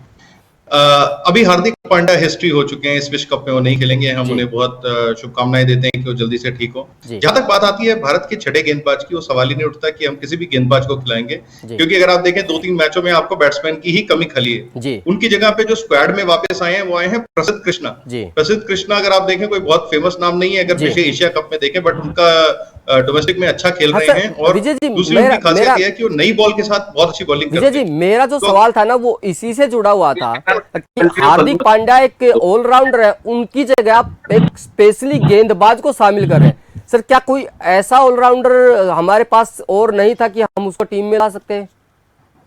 अभी हार्दिक पांड्या हिस्ट्री हो चुके हैं, इस विश्व कप में वो नहीं खेलेंगे, हम उन्हें बहुत शुभकामनाएं देते हैं कि वो जल्दी से ठीक हो। जहां तक बात आती है भारत के छठे गेंदबाज की, वो सवाल ही नहीं उठता कि हम किसी भी गेंदबाज को खिलाएंगे, क्योंकि अगर आप देखें 2-3 मैचों में आपको बैट्समैन की ही कमी खली है। उनकी जगह पे जो स्क्वाड में वापस आए हैं वो आए हैं प्रसिद्ध कृष्णा। प्रसिद्ध कृष्णा अगर आप देखें कोई बहुत फेमस नाम नहीं है अगर पिछले एशिया कप में देखें, बट उनका डोमेस्टिक में अच्छा खेल रहे हैं। और दूसरी उनकी खासियत यह है कि वो नई बॉल के साथ बहुत अच्छी बॉलिंग करते हैं। विजय जी, मेरा जो सवाल था ना वो इसी से जुड़ा हुआ था कि हार्दिक पांड्या एक ऑलराउंडर है, उनकी जगह आप एक स्पेशली गेंदबाज को शामिल कर रहे हैं। सर, क्या कोई ऐसा ऑलराउंडर हमारे पास और नहीं था कि हम उसको टीम में ला सकते हैं?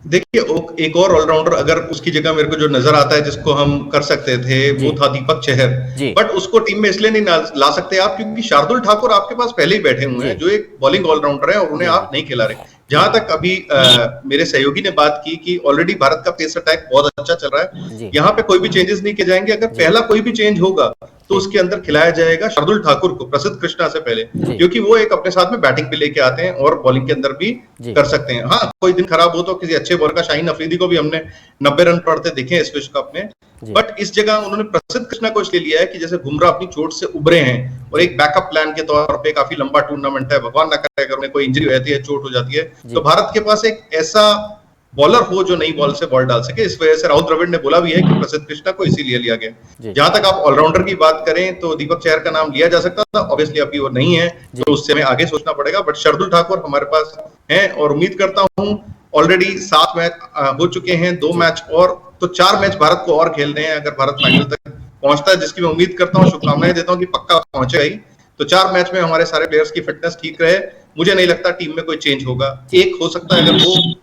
देखिए, एक और ऑलराउंडर अगर उसकी जगह मेरे को जो नजर आता है जिसको हम कर सकते थे, वो था दीपक चहर। बट उसको टीम में इसलिए नहीं ला सकते आप क्योंकि शार्दुल ठाकुर आपके पास पहले ही बैठे हुए हैं, जो एक बॉलिंग ऑलराउंडर है, और उन्हें आप नहीं खिला रहे। जहां तक अभी मेरे सहयोगी ने बात की कि ऑलरेडी भारत का पेस अटैक बहुत अच्छा चल रहा है, यहाँ पे कोई भी चेंजेस नहीं किए जाएंगे। अगर पहला कोई भी चेंज होगा तो उसके अंदर खिलाया जाएगा शार्दुल ठाकुर को, प्रसिद्ध कृष्णा से पहले, क्योंकि वो एक अपने साथ में बैटिंग भी लेके आते हैं और बॉलिंग के अंदर भी कर सकते हैं। हाँ, कोई दिन खराब हो तो किसी अच्छे बॉलर का, शाहीन अफरीदी को भी हमने 90 रन पड़ते देखे इस विश्व कप में, बट इस जगह उन्होंने प्रसिद्ध कृष्णा को इसलिए लिया है कि जैसे बुमराह अपनी चोट से उभरे हैं और एक बैकअप प्लान के तौर पे, काफी लंबा टूर्नामेंट है, भगवान ना करे अगर उन्हें कोई इंजरी रहती है, चोट हो जाती है, तो भारत के पास एक ऐसा बॉलर हो जो नई बॉल से बॉल डाल सके। इस वजह से राहुल द्रविड़ ने बोला भी है कि प्रसिद्ध कृष्णा को इसीलिए लिया गया। जहां तक आप ऑलराउंडर की बात करें तो दीपक चहर का नाम लिया जा सकता था, ऑब्वियसली अभी वो नहीं है तो उससे हमें आगे सोचना पड़ेगा, बट शार्दुल ठाकुर हमारे पास हैं और उम्मीद करता हूं, ऑलरेडी 7 मैच हो चुके हैं, 2 मैच और, तो 4 मैच भारत को और खेलने हैं। अगर भारत फाइनल तक पहुंचता है, जिसकी मैं उम्मीद करता हूं, शुभकामनाएं देता हूं कि पक्का पहुंचेगा ही, तो 4 मैच में हमारे सारे प्लेयर्स की फिटनेस ठीक रहे, मुझे नहीं लगता टीम में कोई चेंज होगा। एक हो सकता है अगर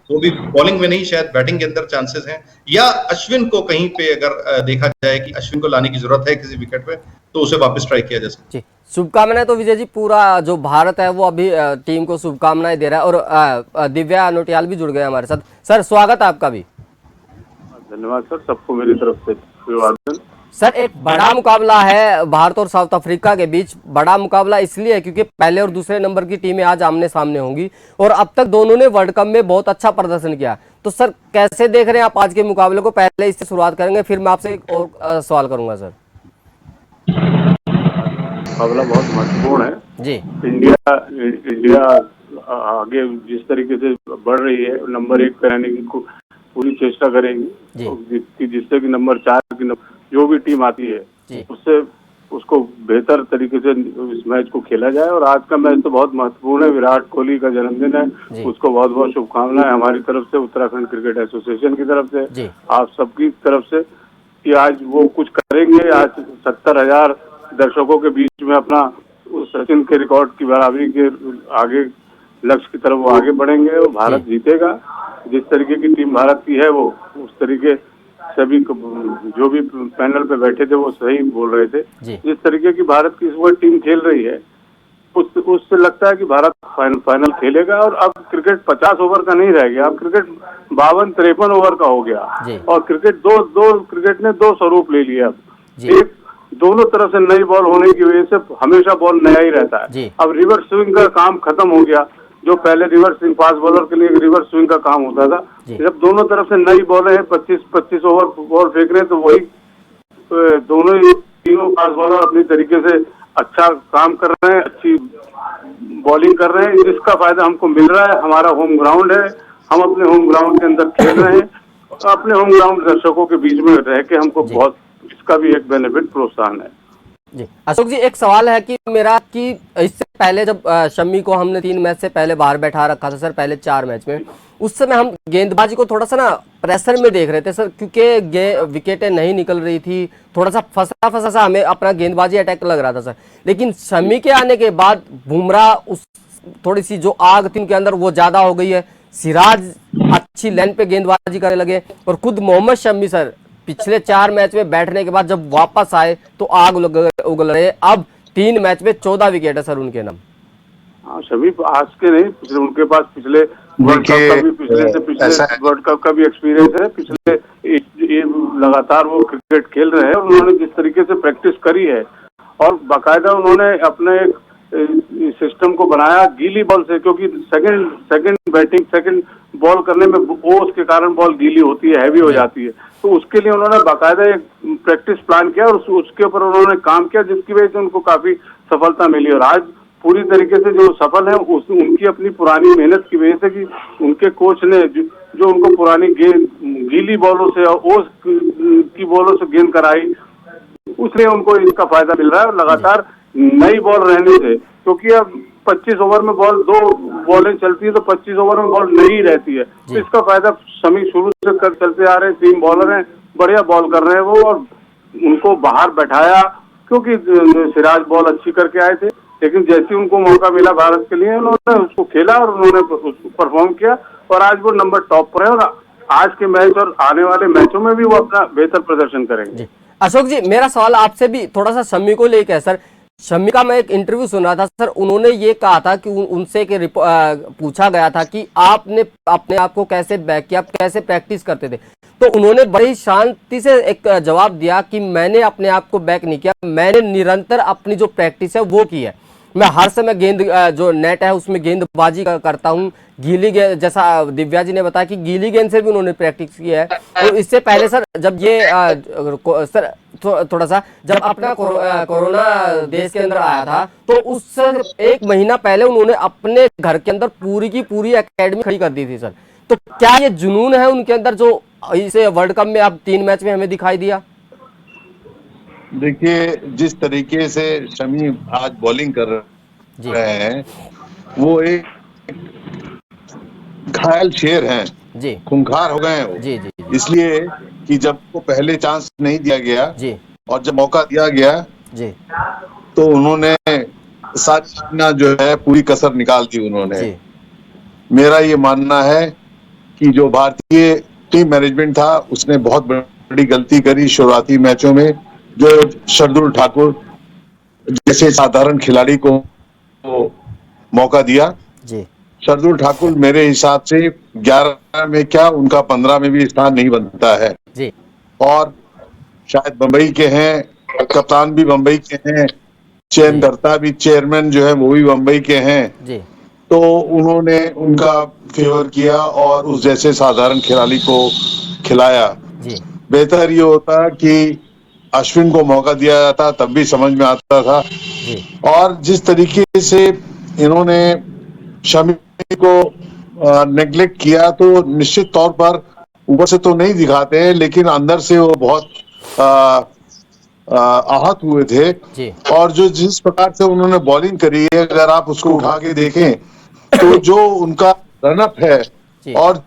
वो भी बॉलिंग में नहीं, शायद बैटिंग के अंदर चांसेस हैं, या अश्विन को कहीं पे अगर देखा जाए कि अश्विन को लाने की जरूरत है किसी विकेट पे, तो उसे वापस ट्राई किया जा सकता है। शुभकामनाएं तो विजय जी, पूरा जो भारत है वो अभी टीम को शुभकामनाएं दे रहा है, और दिव्या नोटियाल भी जुड़ गए हमारे साथ। सर, स्वागत है आपका भी। धन्यवाद सर, सबको मेरी तरफ से अभिवादन। सर, एक बड़ा मुकाबला है भारत और साउथ अफ्रीका के बीच। बड़ा मुकाबला इसलिए है क्योंकि पहले और दूसरे नंबर की टीमें आज आमने सामने होंगी, और अब तक दोनों ने वर्ल्ड कप में बहुत अच्छा प्रदर्शन किया। तो सर, कैसे देख रहे हैं आप आज के मुकाबले को? पहले इससे शुरुआत करेंगे, फिर मैं आपसे एक और सवाल करूंगा। सर, मुकाबला बहुत महत्वपूर्ण है जी। इंडिया आगे जिस तरीके से बढ़ रही है, नंबर 1 पे रहने की पूरी चेष्टा करेंगी, जिससे कि नंबर 4 की जो भी टीम आती है उससे उसको बेहतर तरीके से इस मैच को खेला जाए। और आज का मैच तो बहुत महत्वपूर्ण है, विराट कोहली का जन्मदिन है, उसको बहुत बहुत शुभकामनाएं हमारी तरफ से, उत्तराखंड क्रिकेट एसोसिएशन की तरफ से, आप सबकी तरफ से, कि आज वो कुछ करेंगे। आज 70,000 दर्शकों के बीच में अपना उस सचिन के रिकॉर्ड की बराबरी के आगे लक्ष्य की तरफ वो आगे बढ़ेंगे और भारत जीतेगा। जिस तरीके की टीम भारत की है, वो उस तरीके सभी जो भी पैनल पे बैठे थे वो सही बोल रहे थे। जिस तरीके की भारत की इस वक्त टीम खेल रही है, उससे लगता है कि भारत फाइनल खेलेगा। और अब क्रिकेट 50 ओवर का नहीं रह गया, अब क्रिकेट 52-53 ओवर का हो गया, और क्रिकेट क्रिकेट ने 2 स्वरूप ले लिया। अब एक, दोनों तरफ से नई बॉल होने की वजह से हमेशा बॉल नया ही रहता है। अब रिवर्स स्विंग का काम खत्म हो गया, जो पहले रिवर्स स्विंग फास्ट बॉलर के लिए रिवर्स स्विंग का काम होता था। जब दोनों तरफ से नई बॉलें हैं, 25-25 ओवर बॉल फेंक रहे हैं, तो वही तीनों फास्ट बॉलर अपनी तरीके से अच्छा काम कर रहे हैं, अच्छी बॉलिंग कर रहे हैं, इसका फायदा हमको मिल रहा है। हमारा होम ग्राउंड है, हम अपने होम ग्राउंड के अंदर खेल रहे हैं, अपने होम ग्राउंड दर्शकों के बीच में रह के हमको बहुत इसका भी एक बेनिफिट प्रोत्साहन है। जी अशोक जी, एक सवाल है कि मेरा कि इससे पहले जब शम्मी को हमने 3 मैच से पहले बाहर बैठा रखा था सर, पहले 4 मैच में, उस समय हम गेंदबाजी को थोड़ा सा ना प्रेशर में देख रहे थे सर, क्योंकि विकेटें नहीं निकल रही थी, थोड़ा सा फंसा फंसा सा हमें अपना गेंदबाजी अटैक लग रहा था सर। लेकिन शम्मी के आने के बाद बुमराह उस थोड़ी सी जो आग थी उनके अंदर वो ज्यादा हो गई है, सिराज अच्छी लाइन पे गेंदबाजी करने लगे, और खुद मोहम्मद शम्मी सर पिछले 4 मैच में बैठने के बाद जब वापस आए तो आग उगल रहे। अब 3 मैच में 14 विकेट है सर उनके नाम। हाँ, शमी आज के नहीं, पिछले उनके पास पिछले वर्ल्ड कप का भी पिछले वर्ल्ड कप का भी एक्सपीरियंस है। पिछले ये लगातार वो क्रिकेट खेल रहे हैं, और उन्होंने जिस तरीके से प्रैक्टिस करी है और बाकायदा उन्होंने अपने सिस्टम को बनाया गीली बॉल से, क्योंकि सेकंड बैटिंग सेकंड बॉल करने में ओस के कारण बॉल गीली होती है, हैवी हो जाती है, तो उसके लिए उन्होंने बाकायदा एक प्रैक्टिस प्लान किया और उसके ऊपर उन्होंने काम किया, जिसकी वजह से उनको काफी सफलता मिली। और आज पूरी तरीके से जो सफल है उनकी अपनी पुरानी मेहनत की वजह से, कि उनके कोच ने जो उनको पुरानी गेंद गीली बॉलों से और ओस की बॉलों से गेंद कराई, उसलिए उनको इसका फायदा मिल रहा है। लगातार नई बॉल रहने से, क्योंकि अब 25 ओवर में बॉल 2 बॉलें चलती है, तो 25 ओवर में बॉल नहीं रहती है, तो इसका फायदा शमी शुरू से चलते आ रहे हैं। 3 बॉलर हैं, बढ़िया बॉल कर रहे हैं वो, और उनको बाहर बैठाया, क्योंकि सिराज बॉल अच्छी करके आए थे, लेकिन जैसे उनको मौका मिला भारत के लिए, उन्होंने उसको खेला और उन्होंने उसको परफॉर्म किया, और आज वो नंबर टॉप पर है, और आज के मैच और आने वाले मैचों में भी वो अपना बेहतर प्रदर्शन करेंगे। अशोक जी, मेरा सवाल आपसे भी थोड़ा सा शम्मी को लेकर है सर। शम्मी का मैं एक इंटरव्यू सुन रहा था सर, उन्होंने ये कहा था कि उनसे पूछा गया था कि आपने अपने आप को कैसे बैक किया, आप कैसे प्रैक्टिस करते थे, तो उन्होंने बड़ी शांति से एक जवाब दिया कि मैंने अपने आप को बैक नहीं किया, मैंने निरंतर अपनी जो प्रैक्टिस है वो की है। मैं हर समय गेंद जो नेट है उसमें गेंदबाजी करता हूँ, गीली गेंद, जैसा दिव्या जी ने बताया कि गीली गेंद से भी उन्होंने प्रैक्टिस की है। तो इससे पहले सर जब ये सर थोड़ा सा जब अपना कोरोना देश के अंदर आया था, तो उस 1 महीना पहले उन्होंने अपने घर के अंदर पूरी की पूरी एकेडमी खड़ी कर दी थी सर। तो क्या ये जुनून है उनके अंदर जो इसे वर्ल्ड कप में अब 3 मैच में हमें दिखाई दिया? देखिए, जिस तरीके से शमी आज बॉलिंग कर रहे हैं, वो एक घायल शेर हैं जी, खूंखार हो गए हैं वो जी, इसलिए कि जब को पहले चांस नहीं दिया गया जी, और जब मौका दिया गया जी, तो उन्होंने सारी जो है पूरी कसर निकाल दी उन्होंने जी। मेरा ये मानना है कि जो भारतीय टीम मैनेजमेंट था उसने बहुत बड़ी गलती करी शुरुआती मैचों में, जो शार्दुल ठाकुर जैसे साधारण खिलाड़ी को मौका दिया जी। शार्दुल ठाकुर मेरे हिसाब से 11 में क्या उनका 15 में भी स्थान नहीं बनता है जी। और शायद बंबई के हैं, कप्तान भी बंबई के हैं, चयनकर्ता भी, चेयरमैन जो है वो भी बंबई के हैं जी। तो उन्होंने उनका फेवर किया और उस जैसे साधारण खिलाड़ी को खिलाया जी। बेहतर ये होता कि अश्विन को मौका दिया जाता, तब भी समझ में आता था जी। और जिस तरीके से इन्होंने शमी को नेग्लेक्ट किया, तो निश्चित तौर पर ऊपर से तो नहीं दिखाते हैं, लेकिन अंदर से वो बहुत आहत हुए थे जी। और जो जिस प्रकार से उन्होंने बॉलिंग करी है, अगर आप उसको उठा के देखें तो जो उनका रनअप है और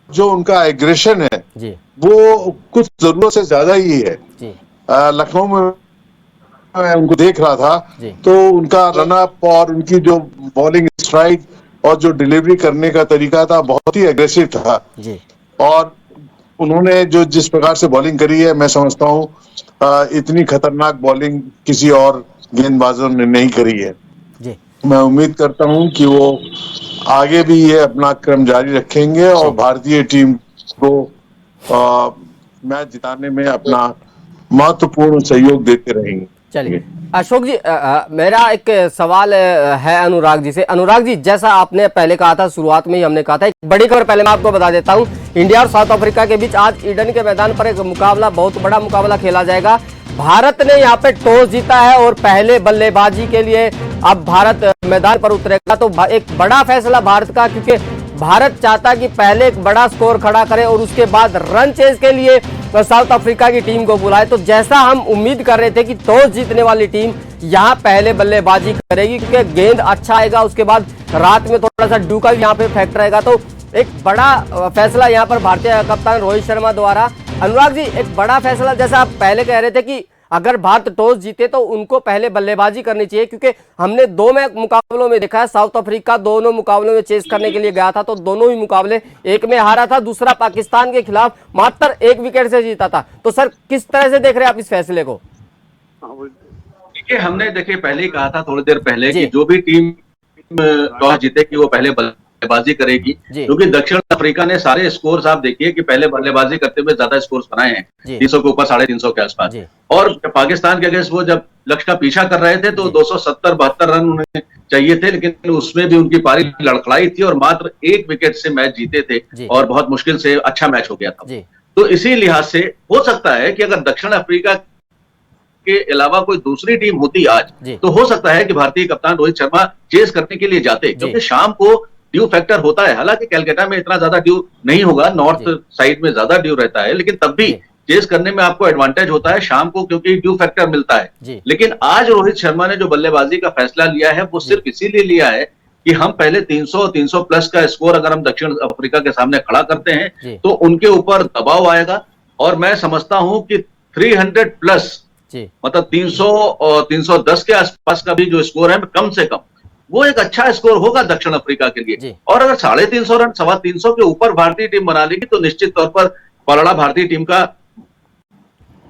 जो उनका एग्रेशन है जी। वो कुछ जरूरत से ज्यादा ही है। लखनऊ में मैं उनको देख रहा था तो उनका रनअप और उनकी जो बॉलिंग स्ट्राइक और जो डिलीवरी करने का तरीका था बहुत ही एग्रेसिव था जी। और उन्होंने जो जिस प्रकार से बॉलिंग करी है, मैं समझता हूँ इतनी खतरनाक बॉलिंग किसी और गेंदबाजों ने नहीं करी है जी। मैं उम्मीद करता हूँ कि वो आगे भी ये अपना क्रम जारी रखेंगे और भारतीय टीम को मैच जिताने में अपना महत्वपूर्ण सहयोग देते रहेंगे। चलिए अशोक जी, मेरा एक सवाल है अनुराग जी से। अनुराग जी, जैसा आपने पहले कहा था, शुरुआत में ही हमने कहा था, एक बड़ी खबर पहले मैं आपको बता देता हूं। इंडिया और साउथ अफ्रीका के बीच आज ईडन के मैदान पर एक मुकाबला, बहुत बड़ा मुकाबला खेला जाएगा। भारत ने यहाँ पे टॉस जीता है और पहले बल्लेबाजी के लिए अब भारत मैदान पर उतरेगा। तो एक बड़ा फैसला भारत का, क्योंकि भारत चाहता कि पहले एक बड़ा स्कोर खड़ा करे और उसके बाद रन चेज के लिए साउथ अफ्रीका की टीम को बुलाए। तो जैसा हम उम्मीद कर रहे थे कि टॉस जीतने वाली टीम यहाँ पहले बल्लेबाजी करेगी, क्योंकि गेंद अच्छा आएगा, उसके बाद रात में थोड़ा सा ड्यू का भी यहाँ पे फैक्टर रहेगा। तो एक बड़ा फैसला यहाँ पर भारतीय कप्तान रोहित शर्मा द्वारा। अनुराग जी, एक बड़ा फैसला, जैसा आप पहले कह रहे थे कि अगर भारत टॉस जीते तो उनको पहले बल्लेबाजी करनी चाहिए, क्योंकि हमने दो मुकाबलों में देखा है, साउथ अफ्रीका दोनों मुकाबलों में चेस करने के लिए गया था तो दोनों ही मुकाबले, एक में हारा था, दूसरा पाकिस्तान के खिलाफ मात्र 1 विकेट से जीता था। तो सर, किस तरह से देख रहे हैं आप इस फैसले को? देखिए, हमने पहले ही कहा था थोड़ी देर पहले कि जो भी टीम टॉस जीतेगी वो पहले बल्लेबाजी करेगी, क्योंकि दक्षिण अफ्रीका ने सारे स्कोर्स आप देखिए कि पहले बल्लेबाजी करते हुए ज्यादा स्कोर्स बनाए हैं, 300 के ऊपर, 350 के आसपास। और पाकिस्तान के अगेंस्ट वो जब लक्ष्य का पीछा कर रहे थे तो 270-72 रन उन्हें चाहिए थे, लेकिन उसमें भी उनकी पारी लड़खड़ाई थी और मात्र 1 विकेट से मैच जीते थे और बहुत मुश्किल से अच्छा मैच हो गया था। तो इसी लिहाज से हो सकता है कि अगर दक्षिण अफ्रीका के अलावा कोई दूसरी टीम होती आज, तो हो सकता है कि भारतीय कप्तान रोहित शर्मा चेस करने के लिए जाते, क्योंकि शाम को ड्यू फैक्टर होता है। हालांकि कैलकाटा में इतना ज्यादा ड्यू नहीं होगा, नॉर्थ साइड में ज्यादा ड्यू रहता है, लेकिन तब भी चेस करने में आपको एडवांटेज होता है शाम को, क्योंकि ड्यू फैक्टर मिलता है। लेकिन आज रोहित शर्मा ने जो बल्लेबाजी का फैसला लिया है वो सिर्फ इसीलिए लिया है कि हम पहले 300 प्लस का स्कोर अगर हम दक्षिण अफ्रीका के सामने खड़ा करते हैं तो उनके ऊपर दबाव आएगा। और मैं समझता हूं कि 300 प्लस, मतलब 300 और 310 के आसपास का भी जो स्कोर है कम से कम, वो एक अच्छा स्कोर होगा दक्षिण अफ्रीका के लिए। और अगर 350 रन, 325 के ऊपर भारतीय टीम बना लेगी तो निश्चित तौर पर पलड़ा भारतीय टीम का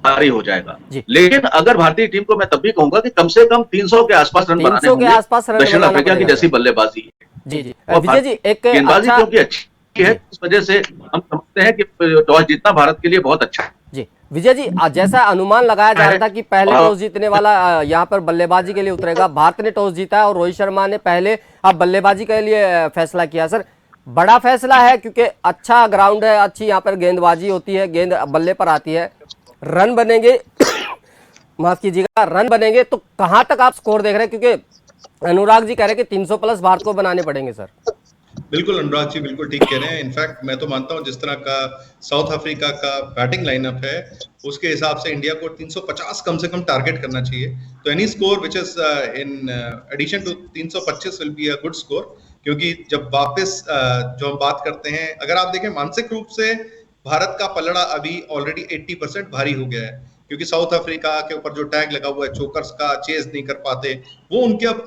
भारी हो जाएगा। लेकिन अगर भारतीय टीम को मैं तब भी कहूंगा कि कम से कम 300 के आसपास रन बनाने होंगे। दक्षिण अफ्रीका की जैसी बल्लेबाजी है, विजय जी, एक गेंदबाजी क्योंकि अच्छी है, इस वजह से हम समझते हैं कि टॉस जीतना भारत के लिए बहुत अच्छा है। जी विजय जी, जैसा अनुमान लगाया जा रहा था कि पहले टॉस जीतने वाला यहाँ पर बल्लेबाजी के लिए उतरेगा, भारत ने टॉस जीता है और रोहित शर्मा ने पहले अब बल्लेबाजी के लिए फैसला किया। सर, बड़ा फैसला है क्योंकि अच्छा ग्राउंड है, अच्छी यहाँ पर गेंदबाजी होती है, गेंद बल्ले पर आती है, रन बनेंगे माफ कीजिएगा, रन बनेंगे तो कहां तक आप स्कोर देख रहे हैं? क्योंकि अनुराग जी कह रहे हैं कि 300 प्लस भारत को बनाने पड़ेंगे। सर बिल्कुल अनुराग जी बिल्कुल ठीक कह रहे हैं। इनफैक्ट मैं तो मानता हूं जिस तरह का साउथ अफ्रीका का बैटिंग लाइनअप है उसके हिसाब से इंडिया को 350 कम से कम टारगेट करना चाहिए। तो any score which is in addition to 325 will be a good score, क्योंकि जब वापस जो हम बात करते हैं, अगर आप देखें मानसिक रूप से भारत का पलड़ा अभी ऑलरेडी 80% भारी हो गया है, क्योंकि साउथ अफ्रीका के ऊपर जो टैग लगा हुआ है चोकर्स का, चेज नहीं कर पाते, वो उनके अब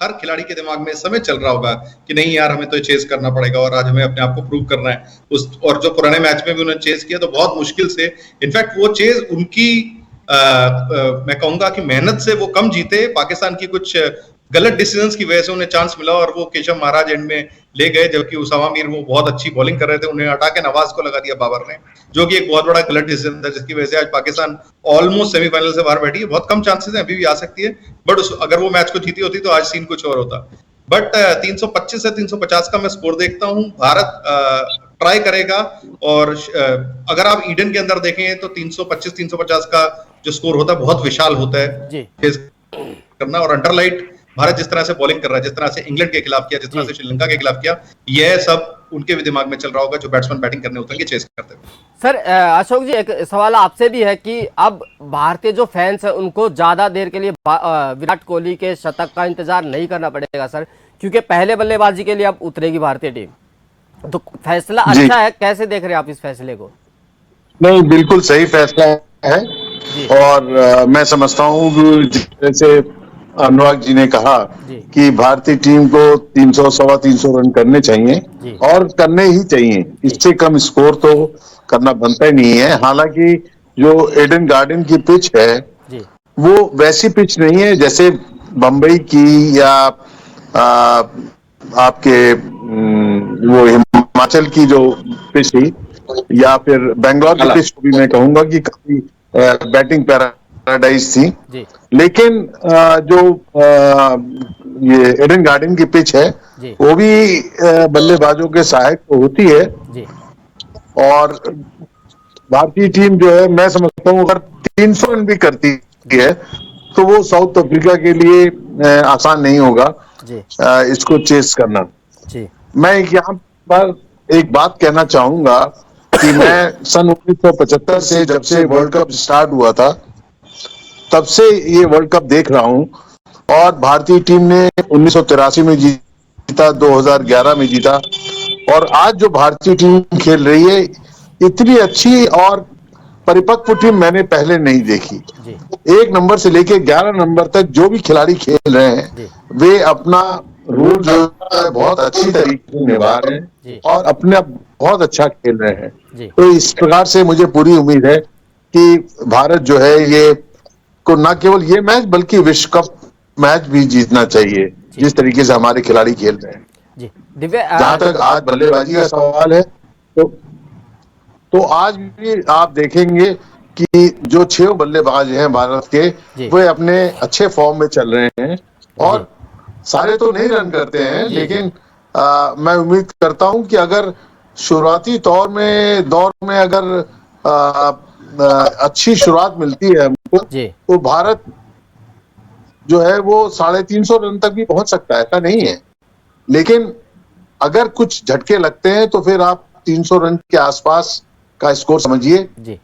हर खिलाड़ी के दिमाग में समय चल रहा होगा कि नहीं यार हमें तो चेज करना पड़ेगा और आज हमें अपने आप को प्रूव करना है। और जो पुराने मैच में भी उन्होंने चेज किया तो बहुत मुश्किल से, इनफैक्ट वो चेज उनकी मैं कहूंगा कि मेहनत से वो कम जीते, पाकिस्तान की कुछ गलत डिसीजंस की वजह से उन्हें चांस मिला और वो केशव महाराज एंड में ले गए, जबकि उसामा मीर वो बहुत अच्छी बॉलिंग कर रहे थे, उन्हें हटा के नवाज को लगा दिया बाबर ने, जो कि एक बहुत बड़ा गलत डिसीजन था, जिसकी वजह से आज पाकिस्तान ऑलमोस्ट सेमीफाइनल से बाहर बैठी है। बहुत कम चांसेस हैं, अभी भी आ सकती है, बट अगर वो मैच को जीती होती तो आज सीन कुछ और होता। बट 325 से 350 का मैं स्कोर देखता हूँ, भारत ट्राई करेगा। और अगर आप ईडन के अंदर देखें तो 325-350 का जो स्कोर होता है बहुत विशाल होता है करना। और अंडरलाइट भारत जिस तरह से बॉलिंग कर रहा है, जिस तरह से इंग्लैंड के खिलाफ किया, जिस तरह से श्रीलंका के खिलाफ किया, यह सब उनके भी दिमाग में चल रहा होगा जो बैट्समैन बैटिंग करने उतरेंगे चेस करते हुए। सर अशोक जी, एक सवाल आपसे भी है कि अब भारतीय जो फैंस है उनको ज्यादा देर के लिए विराट कोहली के शतक का इंतजार नहीं करना पड़ेगा सर, क्योंकि पहले बल्लेबाजी के लिए अब उतरेगी भारतीय टीम, तो फैसला अच्छा है। कैसे देख रहे हैं आप इस फैसले को? नहीं, बिल्कुल सही फैसला है और मैं समझता हूँ जैसे अनुराग जी ने कहा कि भारतीय टीम को 300-325 रन करने चाहिए और करने ही चाहिए, इससे कम स्कोर तो करना बनता ही नहीं है। हालांकि जो एडन गार्डन की पिच है वो वैसी पिच नहीं है जैसे बंबई की या आपके वो हिमाचल की जो पिच थी या फिर बेंगलोर की पिच को भी मैं कहूंगा कि काफी बैटिंग पैराडाइज थी। लेकिन जो ये एडन गार्डन की पिच है वो भी बल्लेबाजों के सहायक तो होती है और भारतीय टीम जो है मैं समझता हूँ अगर 300 रन भी करती है तो वो साउथ अफ्रीका के लिए आसान नहीं होगा इसको चेस करना। मैं यहाँ पर एक बात कहना चाहूंगा कि मैं सन 1975 से जब से वर्ल्ड कप स्टार्ट हुआ था तब से ये वर्ल्ड कप देख रहा हूं और भारतीय टीम ने 1983 में जीता, 2011 में जीता और आज जो भारतीय टीम खेल रही है इतनी अच्छी और परिपक्व टीम मैंने पहले नहीं देखी। 1 नंबर से लेके 11 नंबर तक जो भी खिलाड़ी खेल रहे हैं वे अपना रोल जो है बहुत अच्छी तरीके से निभा रहे हैं और अपने आप बहुत अच्छा खेल रहे हैं। तो इस प्रकार से मुझे पूरी उम्मीद है कि भारत जो है ये को न केवल ये मैच बल्कि विश्व कप मैच भी जीतना चाहिए जिस तरीके से हमारे खिलाड़ी खेल रहे हैं। जहां तक आज बल्लेबाजी का सवाल है तो आज भी आप देखेंगे कि जो 6 बल्लेबाज हैं भारत के वे अपने अच्छे फॉर्म में चल रहे हैं और सारे तो नहीं रन करते हैं लेकिन मैं उम्मीद करता हूं कि अगर शुरुआती दौर में अगर अच्छी शुरुआत मिलती है हमको तो भारत जो है वो 350 रन तक भी पहुंच सकता है, ऐसा नहीं है। लेकिन अगर कुछ झटके लगते हैं तो फिर आप 300 रन के आसपास का स्कोर समझिए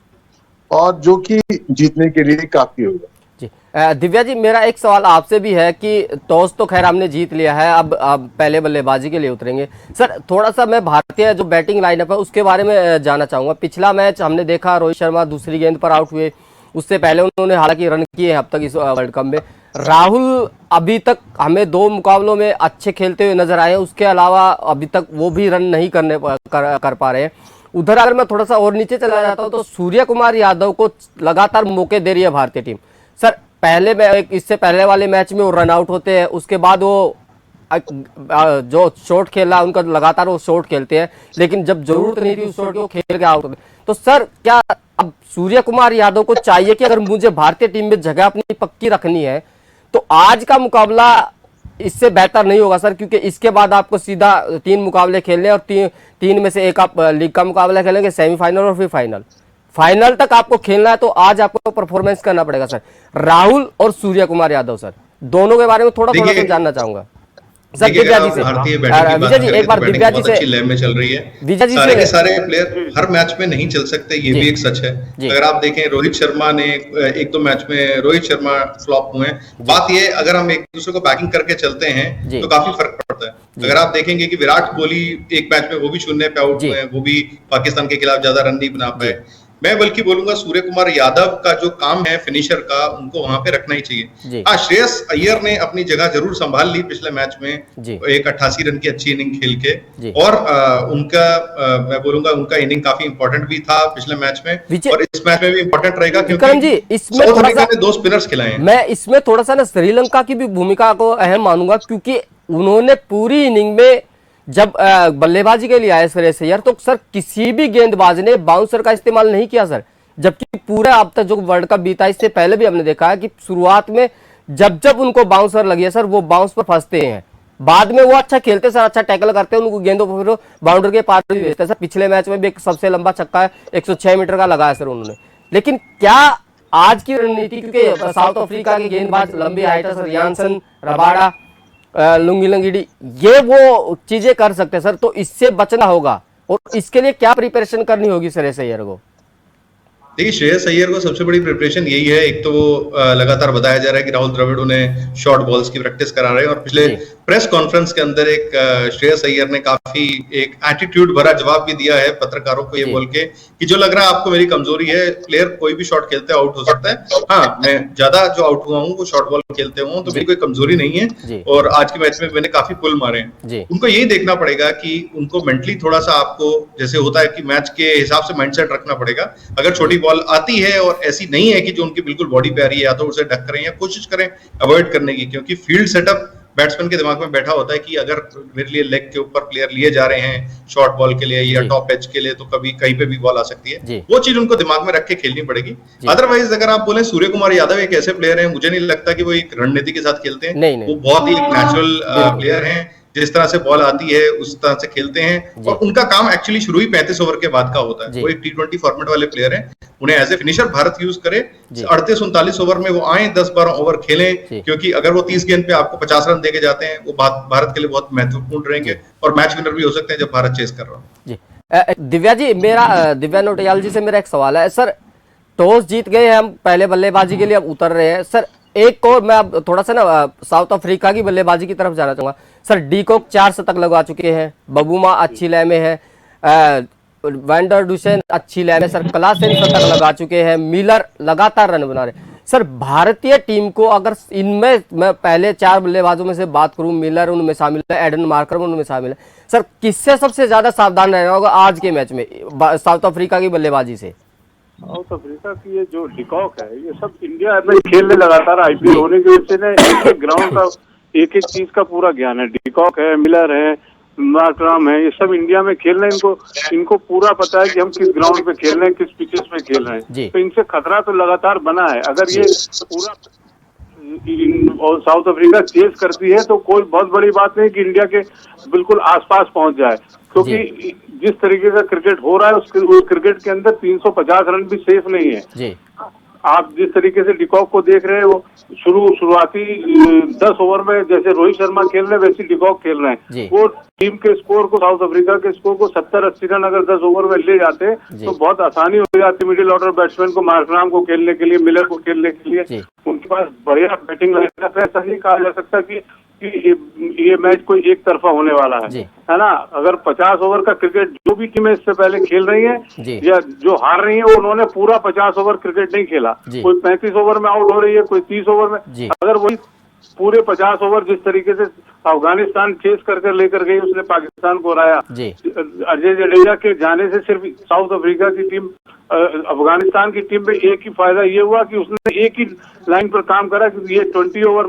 और जो कि जीतने के लिए काफी होगा। दिव्या जी, मेरा एक सवाल आपसे भी है कि टॉस तो खैर हमने जीत लिया है, अब पहले बल्लेबाजी के लिए उतरेंगे। सर थोड़ा सा मैं भारतीय जो बैटिंग लाइनअप है उसके बारे में जानना चाहूंगा। पिछला मैच हमने देखा रोहित शर्मा दूसरी गेंद पर आउट हुए, उससे पहले उन्होंने हालांकि रन किए हैं अब तक इस वर्ल्ड कप में। राहुल अभी तक हमें 2 मुकाबलों में अच्छे खेलते हुए नजर आए हैं, उसके अलावा अभी तक वो भी रन नहीं कर पा रहे हैं। उधर अगर मैं थोड़ा सा और नीचे चला जाता हूं तो सूर्य कुमार यादव को लगातार मौके दे रही है भारतीय टीम। सर पहले इससे पहले वाले मैच में वो रन आउट होते हैं, उसके बाद वो जो शॉट खेला उनका लगातार वो शॉट खेलते हैं, लेकिन जब जरूरत नहीं थी उस शॉट को खेल के आउट होते। तो सर क्या अब सूर्य कुमार यादव को चाहिए कि अगर मुझे भारतीय टीम में जगह अपनी पक्की रखनी है तो आज का मुकाबला इससे बेहतर नहीं होगा सर? क्योंकि इसके बाद आपको सीधा 3 मुकाबले खेलने और 3 में से एक आप लीग का मुकाबला खेलेंगे, सेमीफाइनल और फिर फाइनल तक आपको खेलना है, तो आज आपको परफॉर्मेंस करना पड़ेगा सर। राहुल और सूर्य कुमार यादव सर दोनों के बारे में थोड़ा सा जानना चाहूंगा सर। दिव्या जी से, विजय जी एक बार दिव्या जी से, अच्छी लय में चल रही है। विजय जी सारे के सारे प्लेयर हर मैच में नहीं चल सकते, ये भी एक सच है। अगर आप देखें रोहित शर्मा ने 1-2 मैच में रोहित शर्मा फ्लॉप हुए हैं। बात ये अगर हम एक दूसरे को बैकिंग करके चलते हैं तो काफी फर्क पड़ता है। अगर आप देखेंगे कि विराट कोहली एक मैच में वो भी 0 पे आउट हुए हैं, वो भी पाकिस्तान के खिलाफ ज्यादा रन नहीं बना पाए। मैं बल्कि बोलूंगा सूर्य कुमार यादव का जो काम है फिनिशर का, उनको वहां पे रखना ही चाहिए। हाँ, श्रेयस अय्यर ने अपनी जगह जरूर संभाल ली पिछले मैच में, एक 88 रन की अच्छी इनिंग खेल के, और उनका मैं बोलूंगा उनका इनिंग काफी इंपॉर्टेंट भी था पिछले मैच में और इस मैच में भी इंपॉर्टेंट रहेगा क्योंकि इसमें साउथ अफ्रीका ने 2 स्पिनर्स खिलाए हैं। मैं इसमें थोड़ा सा ना श्रीलंका की भी भूमिका को अहम मानूंगा, क्योंकि उन्होंने पूरी इनिंग में जब बल्लेबाजी के लिए आए श्रेयस अय्यर तो सर किसी भी गेंदबाज ने बाउंसर का इस्तेमाल नहीं किया सर। जबकि पूरा अब तक जो वर्ल्ड कप बीता इससे पहले भी हमने देखा है कि शुरुआत में जब उनको बाउंसर लगी है सर वो बाउंस पर फंसते हैं, बाद में वो अच्छा खेलते सर, अच्छा टैकल करते हैं, उनको गेंदों पर बाउंड्री के पार भी भेजते हैं सर। पिछले मैच में भी एक सबसे लंबा छक्का है 106 मीटर का लगाया सर उन्होंने। लेकिन क्या आज की रणनीति, क्योंकि साउथ अफ्रीका के गेंदबाज लंबी हाइट है सर, यानसन, रबाडा, लुंगी, ये वो चीजें कर सकते हैं सर, तो इससे बचना होगा और इसके लिए क्या प्रिपरेशन करनी होगी श्रेयस अय्यर को? देखिए श्रेयस अय्यर को सबसे बड़ी प्रिपरेशन यही है, एक तो वो लगातार बताया जा रहा है कि राहुल द्रविड़ उन्हें शॉर्ट बॉल्स की प्रैक्टिस करा रहे हैं और पिछले प्रेस कॉन्फ्रेंस के अंदर एक श्रेयस अय्यर ने काफी एक एटीट्यूड भरा जवाब भी दिया है पत्रकारों को, ये बोल के कि जो लग रहा है आपको मेरी कमजोरी है, प्लेयर कोई भी शॉट खेलते आउट हो सकता है, हाँ मैं ज्यादा जो आउट हुआ हूँ वो शॉर्ट बॉल खेलते हुए तो मेरी कोई कमजोरी नहीं है और आज के मैच में मैंने काफी पुल मारे हैं। उनको यही देखना पड़ेगा कि उनको मेंटली थोड़ा सा, आपको जैसे होता है कि मैच के हिसाब से माइंडसेट रखना पड़ेगा। अगर छोटी बॉल आती है और ऐसी नहीं है कि जो उनकी बिल्कुल बॉडी पे आ रही है, या तो उसे ढक करें या कोशिश करें अवॉइड करने की, क्योंकि फील्ड सेटअप बैट्समैन के दिमाग में बैठा होता है कि अगर मेरे लिए लेग के ऊपर प्लेयर लिए जा रहे हैं शॉर्ट बॉल के लिए या टॉप एज के लिए तो कभी कहीं पे भी बॉल आ सकती है, वो चीज उनको दिमाग में रख के खेलनी पड़ेगी। अदरवाइज अगर आप बोले सूर्य कुमार यादव एक ऐसे प्लेयर हैं, मुझे नहीं लगता कि वो एक रणनीति के साथ खेलते हैं, वो बहुत ही नेचुरल प्लेयर हैं। जिस तरह से बॉल आती है उस तरह से खेलते हैं, और उनका काम एक्चुअली शुरू ही 35 ओवर के बाद का होता है। वो एक T20 फॉर्मेट वाले प्लेयर हैं, उन्हें as a finisher Bharat use करे। 38-39 ओवर में वो आए, 10-12 ओवर खेलें, क्योंकि अगर वो 30 गेंद पे आपको 50 रन देके जाते हैं, वो भारत के लिए बहुत महत्वपूर्ण रहेंगे और मैच विनर भी हो सकते हैं जब भारत चेस कर रहा हो। दिव्या जी, दिव्या नोटियाल जी से मेरा एक सवाल है सर। टॉस जीत गए हैं हम, पहले बल्लेबाजी के लिए अब उतर रहे हैं सर। एक और मैं अब थोड़ा सा ना साउथ अफ्रीका की बल्लेबाजी की तरफ जाना चाहूंगा सर। डी कॉक 4 शतक लगा चुके हैं, बबूमा अच्छी लय में है, वैंडर डुसेन अच्छी लय में सर, क्लासेन शतक लगा चुके हैं, मिलर लगातार रन बना रहे सर। भारतीय टीम को अगर इनमें मैं पहले 4 बल्लेबाजों में से बात करूं, मिलर उनमें शामिल है, एडन मार्करम उनमें शामिल है सर, किससे सबसे ज्यादा सावधान रहना होगा आज के मैच में साउथ अफ्रीका की बल्लेबाजी से? साउथ अफ्रीका की ये जो डिकॉक है, ये सब इंडिया में खेलने लगातार आईपीएल होने की वजह से एक ग्राउंड का एक चीज का पूरा ज्ञान है। डिकॉक है, मिलर है, मार्करम है, ये सब इंडिया में खेल रहे हैं। इनको पूरा पता है कि हम किस ग्राउंड पे खेल रहे हैं, किस पिचेस पे खेल रहे हैं, तो इनसे खतरा तो लगातार बना है। अगर ये पूरा और साउथ अफ्रीका चेस करती है तो कोई बहुत बड़ी बात नहीं कि इंडिया के बिल्कुल आसपास पहुंच जाए, क्योंकि जिस तरीके का क्रिकेट हो रहा है उस क्रिकेट के अंदर 350 रन भी सेफ नहीं है। आप जिस तरीके से डिकॉक को देख रहे हैं, वो शुरुआती 10 ओवर में जैसे रोहित शर्मा खेल रहे हैं वैसे डिकॉक खेल रहे हैं। वो टीम के स्कोर को, साउथ अफ्रीका के स्कोर को 70-80 रन अगर 10 ओवर में ले जाते तो बहुत आसानी हो जाती मिडिल ऑर्डर बैट्समैन को, मार्करम को खेलने के लिए, मिलर को खेलने के लिए। उनके पास बढ़िया बैटिंग लाइनअप है। ऐसा नहीं कहा जा सकता कि ये मैच कोई एक तरफा होने वाला है ना। अगर 50 ओवर का क्रिकेट जो भी टीमें इससे पहले खेल रही हैं या जो हार रही हैं, उन्होंने पूरा 50 ओवर क्रिकेट नहीं खेला। कोई 35 ओवर में आउट हो रही है, कोई 30 ओवर में। अगर वही पूरे 50 ओवर जिस तरीके से अफगानिस्तान चेस करके लेकर गई, उसने पाकिस्तान को हराया। अजय जडेजा के जाने से सिर्फ साउथ अफ्रीका की टीम, अफगानिस्तान की टीम में एक ही फायदा ये हुआ कि उसने एक ही लाइन पर काम करा कि ये 20 ओवर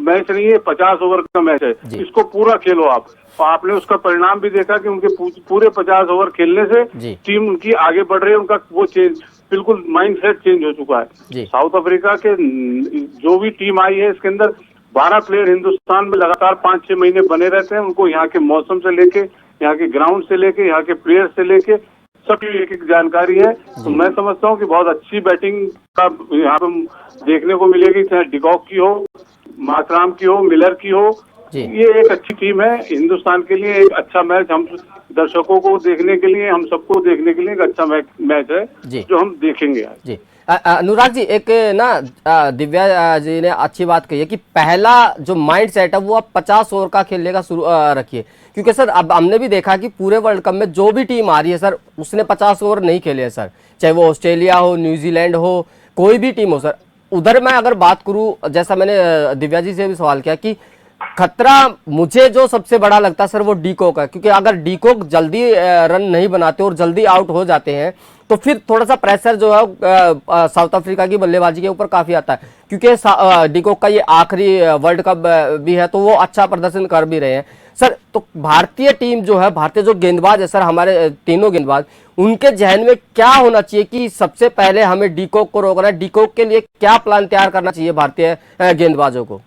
मैच नहीं है, 50 ओवर का मैच है, इसको पूरा खेलो आप। आपने उसका परिणाम भी देखा कि उनके पूरे 50 ओवर खेलने से टीम उनकी आगे बढ़ रही है। उनका वो चेंज बिल्कुल माइंडसेट चेंज हो चुका है। साउथ अफ्रीका के जो भी टीम आई है, इसके अंदर 12 प्लेयर हिंदुस्तान में लगातार 5-6 महीने बने रहते हैं। उनको यहाँ के मौसम से लेके, यहाँ के ग्राउंड से लेके, यहाँ के प्लेयर से लेके सबकी एक जानकारी है। तो मैं समझता हूँ कि बहुत अच्छी बैटिंग का यहाँ पे देखने को मिलेगी, चाहे डिकॉक की हो, मार्करम की हो, मिलर की हो। ये एक अच्छी टीम है हिंदुस्तान के लिए। एक अच्छा मैच हम दर्शकों को देखने के लिए, हम सबको देखने के लिए एक अच्छा मैच है जो हम देखेंगे आज। अनुराग जी, एक ना दिव्या जी ने अच्छी बात कही है कि पहला जो माइंड सेट है वो आप 50 ओवर का खेलने का शुरू रखिए, क्योंकि सर अब हमने भी देखा कि पूरे वर्ल्ड कप में जो भी टीम आ रही है सर, उसने 50 ओवर नहीं खेले हैं सर, चाहे वो ऑस्ट्रेलिया हो, न्यूजीलैंड हो, कोई भी टीम हो सर। उधर मैं अगर बात करूं, जैसा मैंने दिव्या जी से भी सवाल किया कि खतरा मुझे जो सबसे बड़ा लगता है सर वो डीकॉक है, क्योंकि अगर डीकॉक जल्दी रन नहीं बनाते और जल्दी आउट हो जाते हैं तो फिर थोड़ा सा प्रेशर जो है साउथ अफ्रीका की बल्लेबाजी के ऊपर काफी आता है, क्योंकि डीकॉक का ये आखिरी वर्ल्ड कप भी है तो वो अच्छा प्रदर्शन कर भी रहे हैं सर। तो भारतीय टीम जो है, भारतीय जो गेंदबाज है सर, हमारे तीनों गेंदबाज, उनके जहन में क्या होना चाहिए कि सबसे पहले हमें डीकॉक को रोकना है? डीकॉक के लिए क्या प्लान तैयार करना चाहिए भारतीय गेंदबाजों को?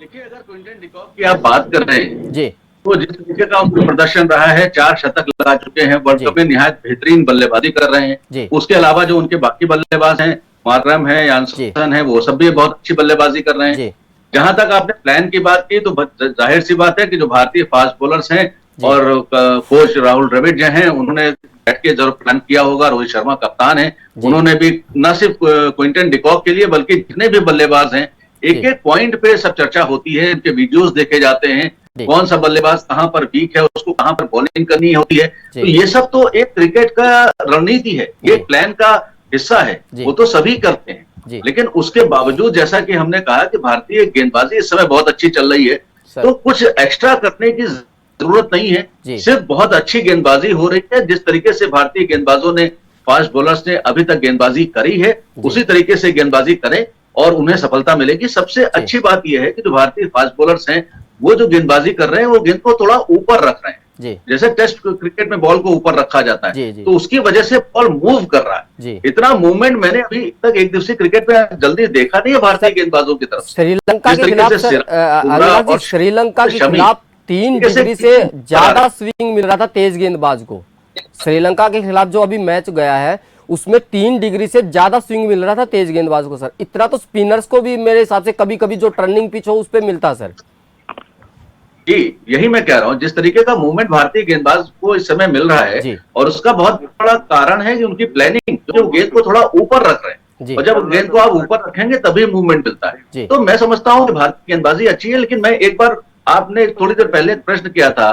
देखिए, अगर क्विंटन डिकॉक की आप बात कर रहे हैं जी, तो जिस तरीके का उनका प्रदर्शन रहा है, 4 शतक लगा चुके हैं, वर्ल्ड कप में निहायत बेहतरीन बल्लेबाजी कर रहे हैं। उसके अलावा जो उनके बाकी बल्लेबाज हैं, मार्करम है, यानसन है, वो सब भी बहुत अच्छी बल्लेबाजी कर रहे हैं। जहां तक आपने प्लान की बात की तो जाहिर सी बात है कि जो भारतीय फास्ट बॉलर्स हैं और कोच राहुल द्रविड़ जो हैं, उन्होंने बैठ के जरूर प्लान किया होगा। रोहित शर्मा कप्तान है, उन्होंने भी न सिर्फ क्विंटन डिकॉक के लिए बल्कि जितने भी बल्लेबाज हैं, एक एक पॉइंट पे सब चर्चा होती है, इनके वीडियोस देखे जाते हैं, कौन सा बल्लेबाज कहां पर वीक है, उसको कहां पर बॉलिंग करनी होती है। तो ये सब तो एक क्रिकेट का रणनीति है, ये प्लान का हिस्सा है, वो तो सभी करते हैं। लेकिन उसके बावजूद जैसा कि हमने कहा कि भारतीय गेंदबाजी इस समय बहुत अच्छी चल रही है, तो कुछ एक्स्ट्रा करने की जरूरत नहीं है। सिर्फ बहुत अच्छी गेंदबाजी हो रही है। जिस तरीके से भारतीय गेंदबाजों ने, फास्ट बॉलर्स ने अभी तक गेंदबाजी करी है, उसी तरीके से गेंदबाजी करें और उन्हें सफलता मिलेगी। सबसे अच्छी बात यह है कि जो भारतीय फास्ट बॉलर्स हैं, वो जो गेंदबाजी कर रहे हैं, वो गेंद को थोड़ा ऊपर रख रहे हैं। जी। जैसे टेस्ट क्रिकेट में बॉल को ऊपर रखा जाता है, जी। तो उसकी वजह से बॉल मूव कर रहा है। जी। इतना मूवमेंट मैंने अभी तक एक दिवसीय क्रिकेट में जल्दी देखा नहीं है भारतीय गेंदबाजों की तरफ से। श्रीलंका के खिलाफ सर, अनुराग जी, श्रीलंका के खिलाफ 3 डिग्री से ज्यादा स्विंग मिल रहा था तेज गेंदबाज को। श्रीलंका के खिलाफ जो अभी मैच गया है उसमें 3 डिग्री से ज्यादा स्विंग मिल रहा था तेज गेंदबाज को सर। इतना तो स्पिनर्स को भी मेरे हिसाब से कभी कभी जो टर्निंग पिच हो उस पर मिलता सर। जी, यही मैं कह रहा हूं, जिस तरीके का मूवमेंट भारतीय गेंदबाज को इस समय मिल रहा है, और उसका बहुत बड़ा कारण है कि उनकी प्लानिंग, जो गेंद को थोड़ा ऊपर रख रहे हैं, और जब गेंद को आप ऊपर रखेंगे तभी मूवमेंट मिलता है। तो मैं समझता हूं कि भारतीय गेंदबाजी अच्छी है, लेकिन मैं एक बार, आपने थोड़ी देर पहले प्रश्न किया था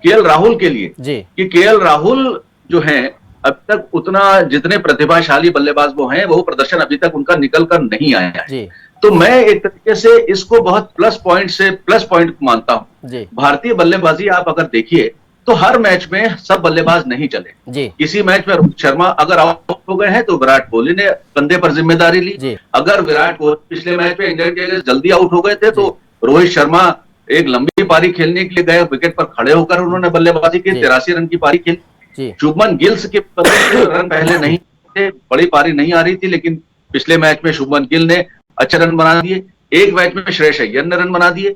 केएल राहुल के लिए कि केएल राहुल जो है अब तक उतना, जितने प्रतिभाशाली बल्लेबाज वो हैं, वो प्रदर्शन अभी तक उनका निकल कर नहीं आया है। तो मैं एक तरीके से इसको बहुत प्लस पॉइंट मानता हूं। भारतीय बल्लेबाजी आप अगर देखिए तो हर मैच में सब बल्लेबाज नहीं चले। किसी मैच में रोहित शर्मा अगर आउट हो गए हैं तो विराट कोहली ने कंधे पर जिम्मेदारी ली। अगर विराट कोहली पिछले मैच में इंग्लैंड के अगेंस्ट जल्दी आउट हो गए थे तो रोहित शर्मा एक लंबी पारी खेलने के लिए गए, विकेट पर खड़े होकर उन्होंने बल्लेबाजी की, 83 रन की पारी खेली। शुभमन गिल के रन पहले नहीं थे, बड़ी पारी नहीं आ रही थी, लेकिन पिछले मैच में शुभमन गिल ने अच्छे रन बना दिए। एक मैच में श्रेयस अय्यर ने रन बना दिए।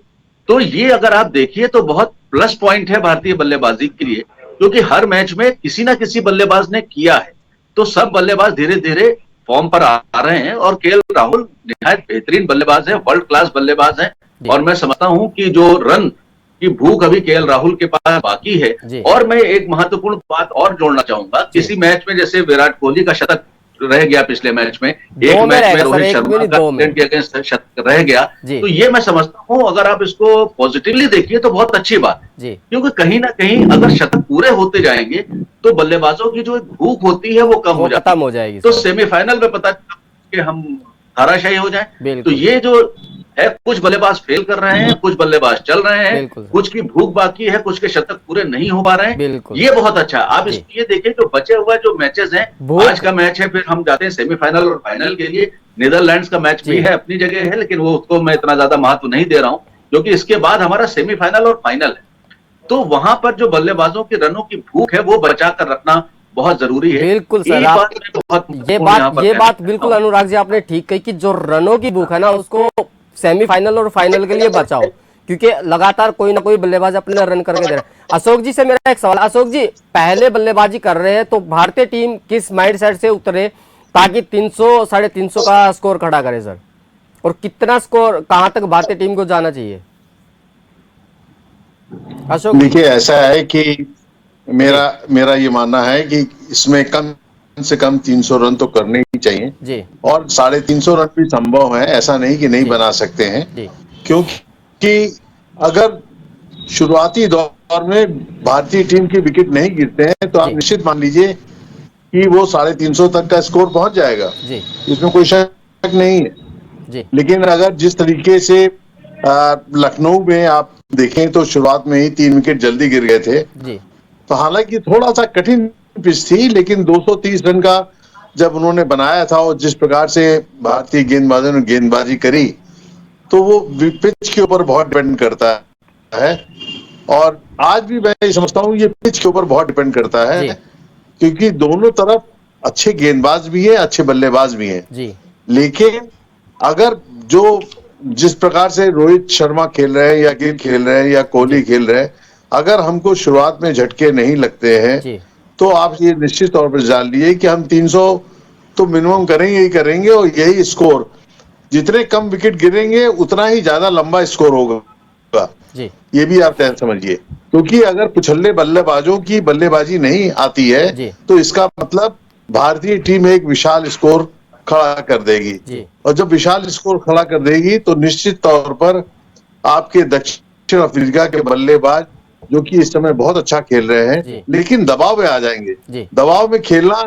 तो ये अगर आप देखिए तो बहुत प्लस पॉइंट है भारतीय बल्लेबाजी के लिए, क्योंकि हर मैच में किसी ना किसी बल्लेबाज ने किया है। तो सब बल्लेबाज धीरे धीरे फॉर्म पर आ रहे हैं, और केएल राहुल निहायत बेहतरीन बल्लेबाज है, वर्ल्ड क्लास बल्लेबाज है। और मैं समझता हूं कि जो रन की भूख अभी केएल राहुल के पास बाकी है। और मैं एक महत्वपूर्ण बात और जोड़ना चाहूंगा, किसी मैच में जैसे विराट कोहली का शतक रह गया पिछले मैच में, एक मैच में रोहित शर्मा का इंग्लैंड के अगेंस्ट शतक रह गया, तो ये मैं समझता हूं अगर आप इसको पॉजिटिवली देखिए तो बहुत अच्छी बात है। क्योंकि कहीं ना कहीं अगर शतक पूरे होते जाएंगे तो बल्लेबाजों की जो एक भूख होती है वो कम हो जाएगी। तो सेमीफाइनल में पता कि हम धाराशायी हो जाए। तो ये जो है, कुछ बल्लेबाज फेल कर रहे हैं, कुछ बल्लेबाज चल रहे हैं, कुछ की भूख बाकी है, कुछ के शतक पूरे नहीं हो पा रहे हैं। ये बहुत अच्छा है। आप ये देखिए जो बचे हुए जो मैचेस हैं, आज का मैच है, फिर हम जाते हैं सेमीफाइनल और फाइनल के लिए। नीदरलैंड्स का मैच भी है, अपनी जगह है, लेकिन वो उसको मैं इतना ज्यादा महत्व नहीं दे रहा हूं, क्योंकि इसके बाद हमारा सेमीफाइनल और फाइनल है। तो वहां पर जो बल्लेबाजों की रनों की भूख है वो बचा कर रखना बहुत जरूरी है। बिल्कुल सर, ये बात बिल्कुल अनुराग जी आपने ठीक कही कि जो रनों की भूख है ना, उसको सेमीफाइनल और फाइनल के लिए बचाओ, क्योंकि लगातार कोई ना कोई बल्लेबाज अपने रन करके दे रहे हैं। अशोक जी से मेरा एक सवाल, अशोक जी पहले बल्लेबाजी कर रहे हैं तो भारतीय टीम किस माइंडसेट से उतरे ताकि 300 साढ़े 300 का स्कोर खड़ा करे सर, और कितना स्कोर, कहां तक भारतीय टीम को जाना चाहिए? अशोक देखिए, ऐसा है कि मेरा ये मानना है कि इसमें कम से कम 300 रन तो करने ही चाहिए जी, और 350 रन भी संभव है, ऐसा नहीं कि नहीं बना सकते हैं। क्योंकि अगर शुरुआती दौर में भारतीय टीम की विकेट नहीं गिरते हैं तो आप निश्चित मान लीजिए कि वो 350 तक का स्कोर पहुंच जाएगा, इसमें कोई शक नहीं है। लेकिन अगर जिस तरीके से लखनऊ में आप देखें तो शुरुआत में ही 3 विकेट जल्दी गिर गए थे, तो हालांकि थोड़ा सा कठिन पिच थी, लेकिन 230 रन का जब उन्होंने बनाया था और जिस प्रकार से भारतीय गेंदबाजों ने गेंदबाजी करी, तो वो पिच के ऊपर बहुत डिपेंड करता है। और आज भी मैं समझता हूँ ये पिच के ऊपर बहुत डिपेंड करता है, क्योंकि दोनों तरफ अच्छे गेंदबाज भी हैं, अच्छे बल्लेबाज भी हैं। लेकिन अगर जिस प्रकार से रोहित शर्मा खेल रहे हैं या गिल खेल रहे हैं या कोहली खेल रहे हैं, अगर हमको शुरुआत में झटके नहीं लगते हैं तो आप ये निश्चित तौर पर जान लिए कि हम 300 तो मिनिमम करेंगे ही करेंगे, और यही स्कोर, जितने कम विकेट गिरेंगे उतना ही ज्यादा लंबा स्कोर होगा। ये भी आप तय समझिए, क्योंकि अगर पिछले बल्लेबाजों की बल्लेबाजी नहीं आती है तो इसका मतलब भारतीय टीम एक विशाल स्कोर खड़ा कर देगी, और जब विशाल स्कोर खड़ा कर देगी तो निश्चित तौर पर आपके दक्षिण अफ्रीका के बल्लेबाज, जो कि इस समय बहुत अच्छा खेल रहे हैं, लेकिन दबाव में आ जाएंगे। दबाव में खेलना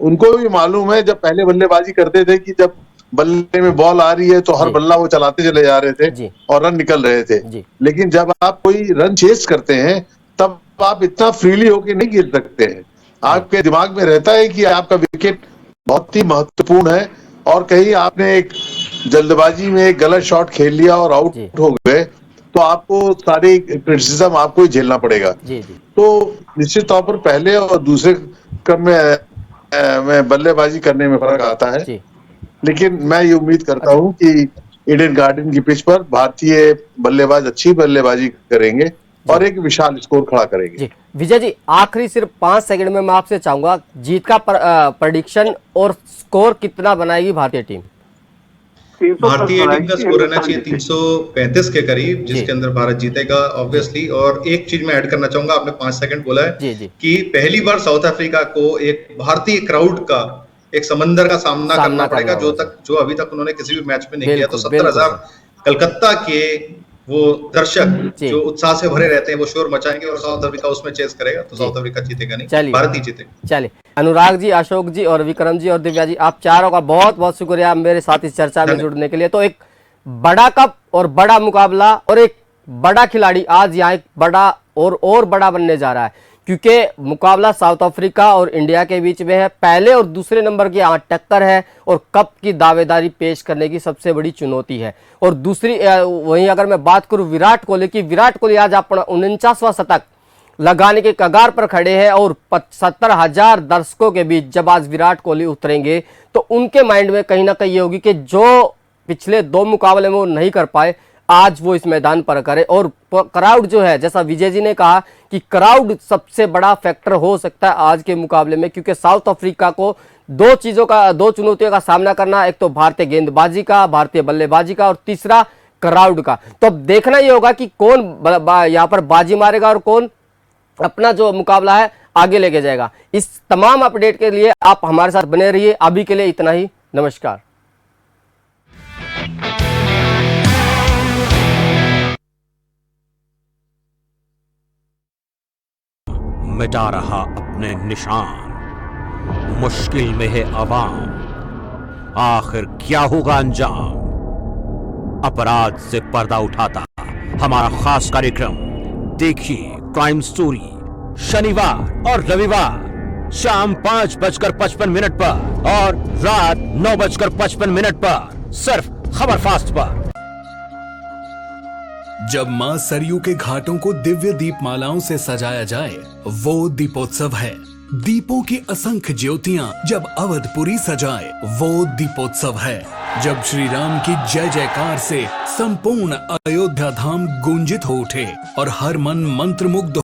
उनको भी मालूम है, जब पहले बल्लेबाजी करते थे कि जब बल्ले में बॉल आ रही है तो हर बल्ला वो चलाते चले जा रहे थे और रन निकल रहे थे। लेकिन जब आप कोई रन चेस करते हैं तब आप इतना फ्रीली होके नहीं गिर सकते हैं। आपके दिमाग में रहता है कि आपका विकेट बहुत ही महत्वपूर्ण है, और कहीं आपने एक जल्दबाजी में एक गलत शॉट खेल लिया और आउट हो गए तो आपको सारे क्रिटिसिज्म आपको ही झेलना पड़ेगा। जी जी तो निश्चित तौर पर पहले और दूसरे क्रम में बल्लेबाजी करने में फर्क आता है, जी लेकिन मैं ये उम्मीद करता हूं कि ईडन गार्डन की पिच पर भारतीय बल्लेबाज अच्छी बल्लेबाजी करेंगे और एक विशाल स्कोर खड़ा करेंगे। जी विजय जी, आखिरी सिर्फ 5 सेकंड में मैं आपसे चाहूंगा जीत का प्रेडिक्शन और स्कोर कितना बनाएगी भारतीय टीम? भारतीय टीम का स्कोर रहना चाहिए 335 के करीब, जिसके अंदर भारत जीतेगा ऑब्वियसली। और एक चीज मैं ऐड करना चाहूंगा, आपने 5 सेकंड बोला है जी जी कि पहली बार साउथ अफ्रीका को एक भारतीय क्राउड का एक समंदर का सामना करना पड़ेगा, जो अभी तक उन्होंने किसी भी मैच में नहीं किया। तो 70,000 कलकत्ता के वो दर्शक जो उत्साह से भरे रहते हैं वो शोर मचाएंगे और साउथ अफ्रीका उसमें चेस करेगा, तो साउथ अफ्रीका जीतेगा नहीं, भारत ही जीतेगा। चलिए, अनुराग जी, अशोक जी और विक्रम जी और दिव्या जी, आप चारों का बहुत बहुत शुक्रिया मेरे साथ इस चर्चा में जुड़ने के लिए। तो एक बड़ा कप और बड़ा मुकाबला और एक बड़ा खिलाड़ी आज यहाँ एक बड़ा और बड़ा बनने जा रहा है, क्योंकि मुकाबला साउथ अफ्रीका और इंडिया के बीच में है। पहले और दूसरे नंबर की यहाँ टक्कर है और कप की दावेदारी पेश करने की सबसे बड़ी चुनौती है। और दूसरी वहीं अगर मैं बात करूं विराट कोहली की, विराट कोहली आज अपना 49वां शतक लगाने के कगार पर खड़े हैं और 70,000 दर्शकों के बीच जब आज विराट कोहली उतरेंगे तो उनके माइंड में कहीं ना कहीं ये होगी कि जो पिछले 2 मुकाबले में वो नहीं कर पाए, आज वो इस मैदान पर करे। और क्राउड जो है, जैसा विजय जी ने कहा कि क्राउड सबसे बड़ा फैक्टर हो सकता है आज के मुकाबले में, क्योंकि साउथ अफ्रीका को 2 चुनौतियों का सामना करना, एक तो भारतीय गेंदबाजी का, भारतीय बल्लेबाजी का, और तीसरा क्राउड का। तो अब देखना ये होगा कि कौन यहाँ पर बाजी मारेगा और कौन अपना जो मुकाबला है आगे लेके जाएगा। इस तमाम अपडेट के लिए आप हमारे साथ बने रहिए। अभी के लिए इतना ही, नमस्कार। मिटा रहा अपने निशान, मुश्किल में है अवाम, आखिर क्या होगा अंजाम? अपराध से पर्दा उठाता हमारा खास कार्यक्रम देखिए क्राइम स्टोरी, शनिवार और रविवार शाम 5:55 पर और रात 9:55 पर, सिर्फ खबर फास्ट पर। जब मां सरयू के घाटों को दिव्य दीपमालाओं से सजाया जाए, वो दीपोत्सव है। दीपों की असंख्य ज्योतियां जब अवधपुरी सजाए, वो दीपोत्सव है। जब श्री राम की जय जयकार से संपूर्ण अयोध्या धाम गूंजित हो उठे और हर मन मंत्रमुग्ध